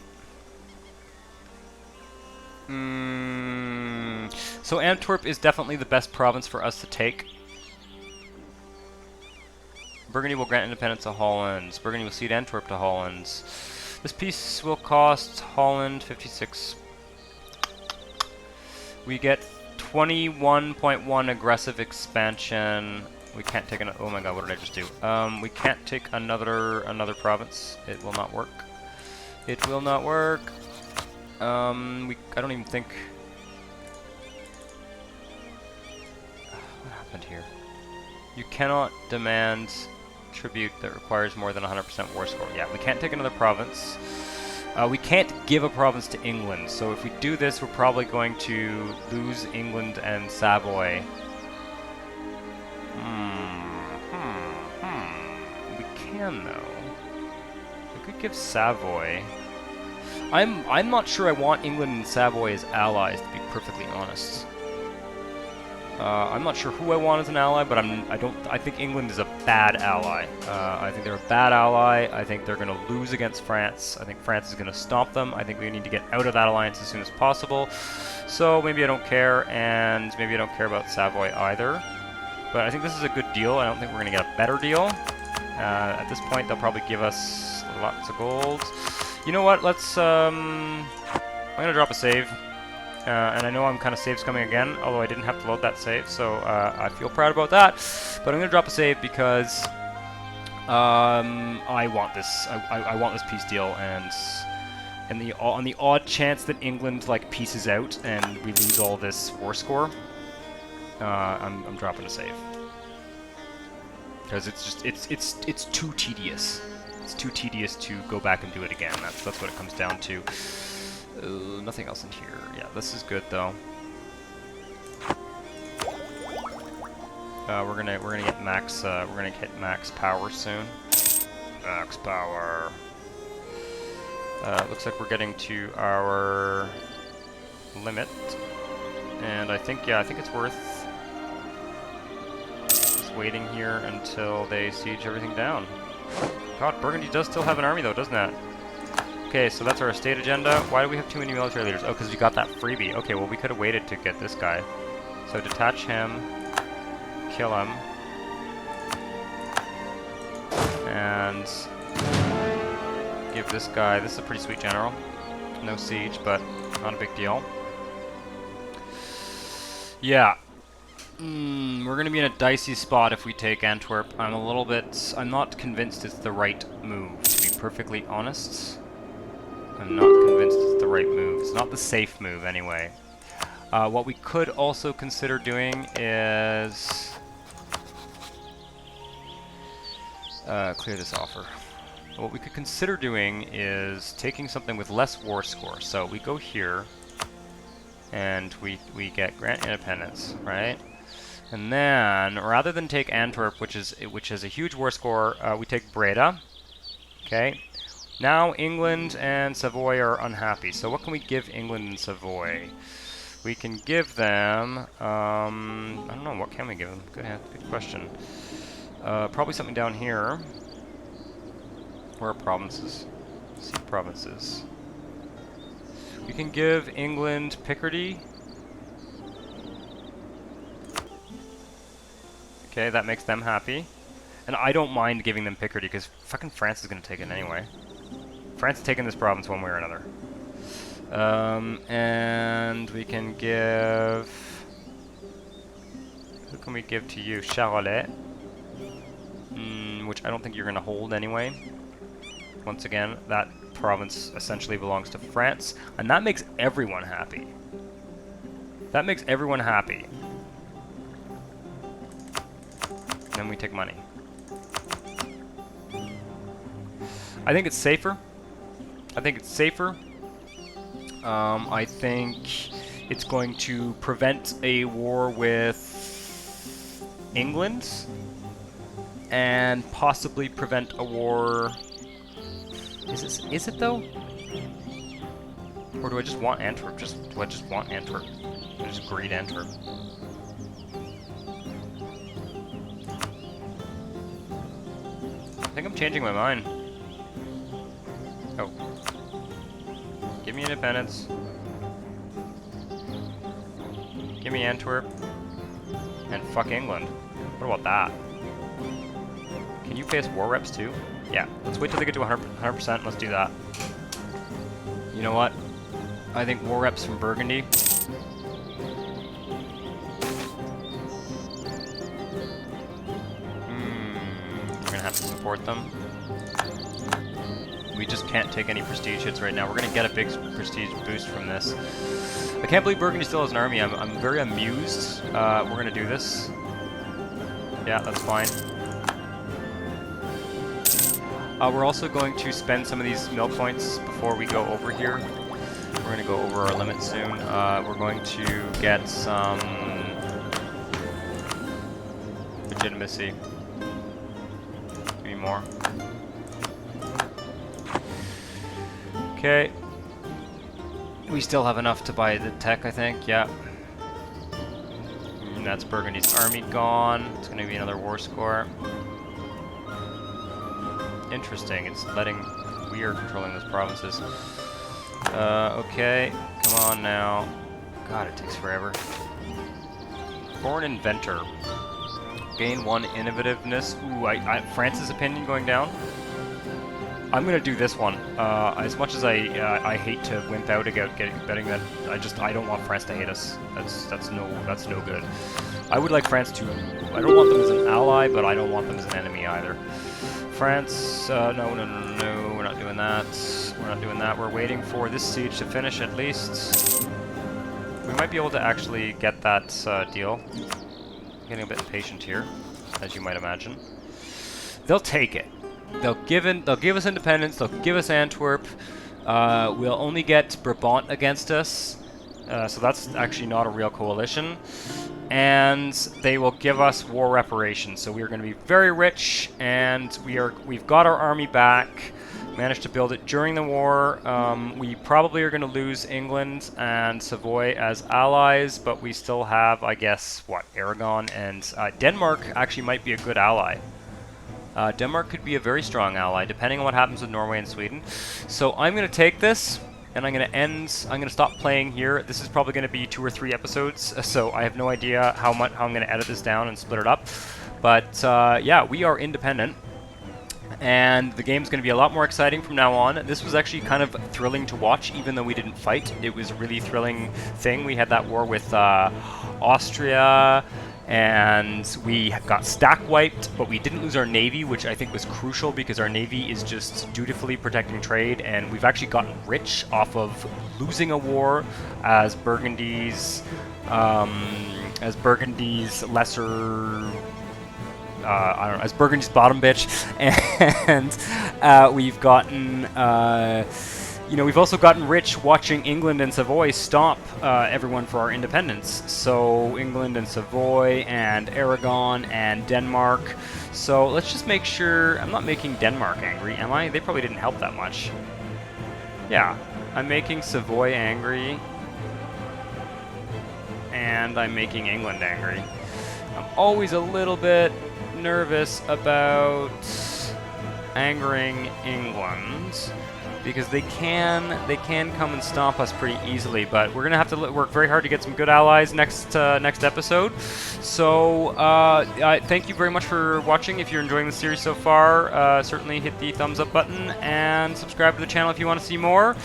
So Antwerp is definitely the best province for us to take. Burgundy will grant independence to Holland. Burgundy will cede Antwerp to Holland. This peace will cost Holland 56. We get 21.1 aggressive expansion. We can't take another. Oh my god, what did I just do? We can't take another province. It will not work. It will not work. I don't even think... What happened here? You cannot demand tribute that requires more than 100% war score. Yeah, we can't take another province. We can't give a province to England, so if we do this, we're probably going to lose England and Savoy. We can, though. We could give Savoy... I'm not sure I want England and Savoy as allies, to be perfectly honest. I'm not sure who I want as an ally, but I think England is a bad ally. I think they're a bad ally. I think they're going to lose against France. I think France is going to stomp them. I think we need to get out of that alliance as soon as possible. So maybe I don't care, and maybe I don't care about Savoy either. But I think this is a good deal. I don't think we're going to get a better deal. At this point, they'll probably give us lots of gold. You know what? I'm going to drop a save. And I know I'm kind of save scumming again, although I didn't have to load that save, so I feel proud about that. But I'm going to drop a save because I want this. I want this peace deal, and on the odd chance that England like pieces out and we lose all this war score, I'm dropping a save because it's too tedious. It's too tedious to go back and do it again. That's what it comes down to. Nothing else in here. Yeah, this is good though. We're gonna get max. We're gonna hit max power soon. Max power. Looks like we're getting to our limit, and I think it's worth just waiting here until they siege everything down. God, Burgundy does still have an army though, doesn't it? Okay, so that's our state agenda. Why do we have too many military leaders? Oh, because we got that freebie. Okay, well, we could have waited to get this guy. So detach him, kill him, and give this guy... This is a pretty sweet general. No siege, but not a big deal. Yeah. We're going to be in a dicey spot if we take Antwerp. I'm not convinced it's the right move, to be perfectly honest. I'm not convinced it's the right move. It's not the safe move, anyway. What we could also consider doing is... clear this offer. What we could consider doing is taking something with less war score. So we go here, and we get grant independence, right? And then, rather than take Antwerp, which has a huge war score, we take Breda. Okay. Now England and Savoy are unhappy. So what can we give England and Savoy? We can give them... I don't know, what can we give them? Good question. Probably something down here. Where are provinces? See provinces. We can give England Picardy. Okay, that makes them happy. And I don't mind giving them Picardy, because fucking France is going to take it anyway. France is taking this province one way or another. And we can give... Who can we give to you? Charolais. Which I don't think you're going to hold anyway. Once again, that province essentially belongs to France. And that makes everyone happy. That makes everyone happy. Then we take money. I think it's safer. I think it's going to prevent a war with England and possibly prevent a war... Is it though? Or do I just want Antwerp? Do I just want Antwerp? I just greed Antwerp. I think I'm changing my mind. Oh. Give me independence. Give me Antwerp. And fuck England. What about that? Can you pay us war reps too? Yeah, let's wait till they get to 100%. Let's do that. You know what? I think war reps from Burgundy. We're gonna have to support them. We just can't take any prestige hits right now. We're going to get a big prestige boost from this. I can't believe Burgundy still has an army. I'm very amused. We're going to do this. Yeah, that's fine. We're also going to spend some of these mill points before we go over here. We're going to go over our limit soon. We're going to get some legitimacy. Give me more. Okay. We still have enough to buy the tech, I think. Yeah. And that's Burgundy's army gone. It's going to be another war score. Interesting. It's letting... We are controlling those provinces. Okay. Come on now. God, it takes forever. Foreign inventor. Gain 1 innovativeness. Ooh, France's opinion going down. I'm gonna do this one. As much as I hate to wimp out about betting that, I don't want France to hate us. That's no good. I would like France to. I don't want them as an ally, but I don't want them as an enemy either. France. No. We're not doing that. We're not doing that. We're waiting for this siege to finish at least. We might be able to actually get that deal. I'm getting a bit impatient here, as you might imagine. They'll take it. They'll give us independence. They'll give us Antwerp. We'll only get Brabant against us, so that's actually not a real coalition. And they will give us war reparations. So we are going to be very rich, and we've got our army back. Managed to build it during the war. We probably are going to lose England and Savoy as allies, but we still have, I guess, what, Aragon and Denmark actually might be a good ally. Denmark could be a very strong ally, depending on what happens with Norway and Sweden. So I'm going to take this, and I'm going to stop playing here. This is probably going to be 2 or 3 episodes, so I have no idea how I'm going to edit this down and split it up. But yeah, we are independent, and the game's going to be a lot more exciting from now on. This was actually kind of thrilling to watch, even though we didn't fight. It was a really thrilling thing. We had that war with Austria, and we got stack wiped, but we didn't lose our navy, which I think was crucial because our navy is just dutifully protecting trade, and we've actually gotten rich off of losing a war as Burgundy's lesser. I don't know, as Burgundy's bottom bitch, and we've gotten. You know, we've also gotten rich watching England and Savoy stomp everyone for our independence. So England and Savoy and Aragon and Denmark. So let's just make sure I'm not making Denmark angry, am I? They probably didn't help that much. Yeah, I'm making Savoy angry. And I'm making England angry. I'm always a little bit nervous about angering England, because they can come and stomp us pretty easily, but we're gonna have to work very hard to get some good allies next episode. So thank you very much for watching. If you're enjoying the series so far, certainly hit the thumbs up button and subscribe to the channel if you want to see more.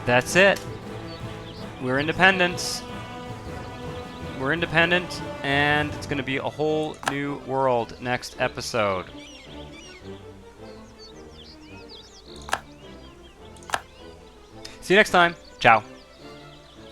That's it. We're independent. We're independent, and it's gonna be a whole new world next episode. See you next time. Ciao.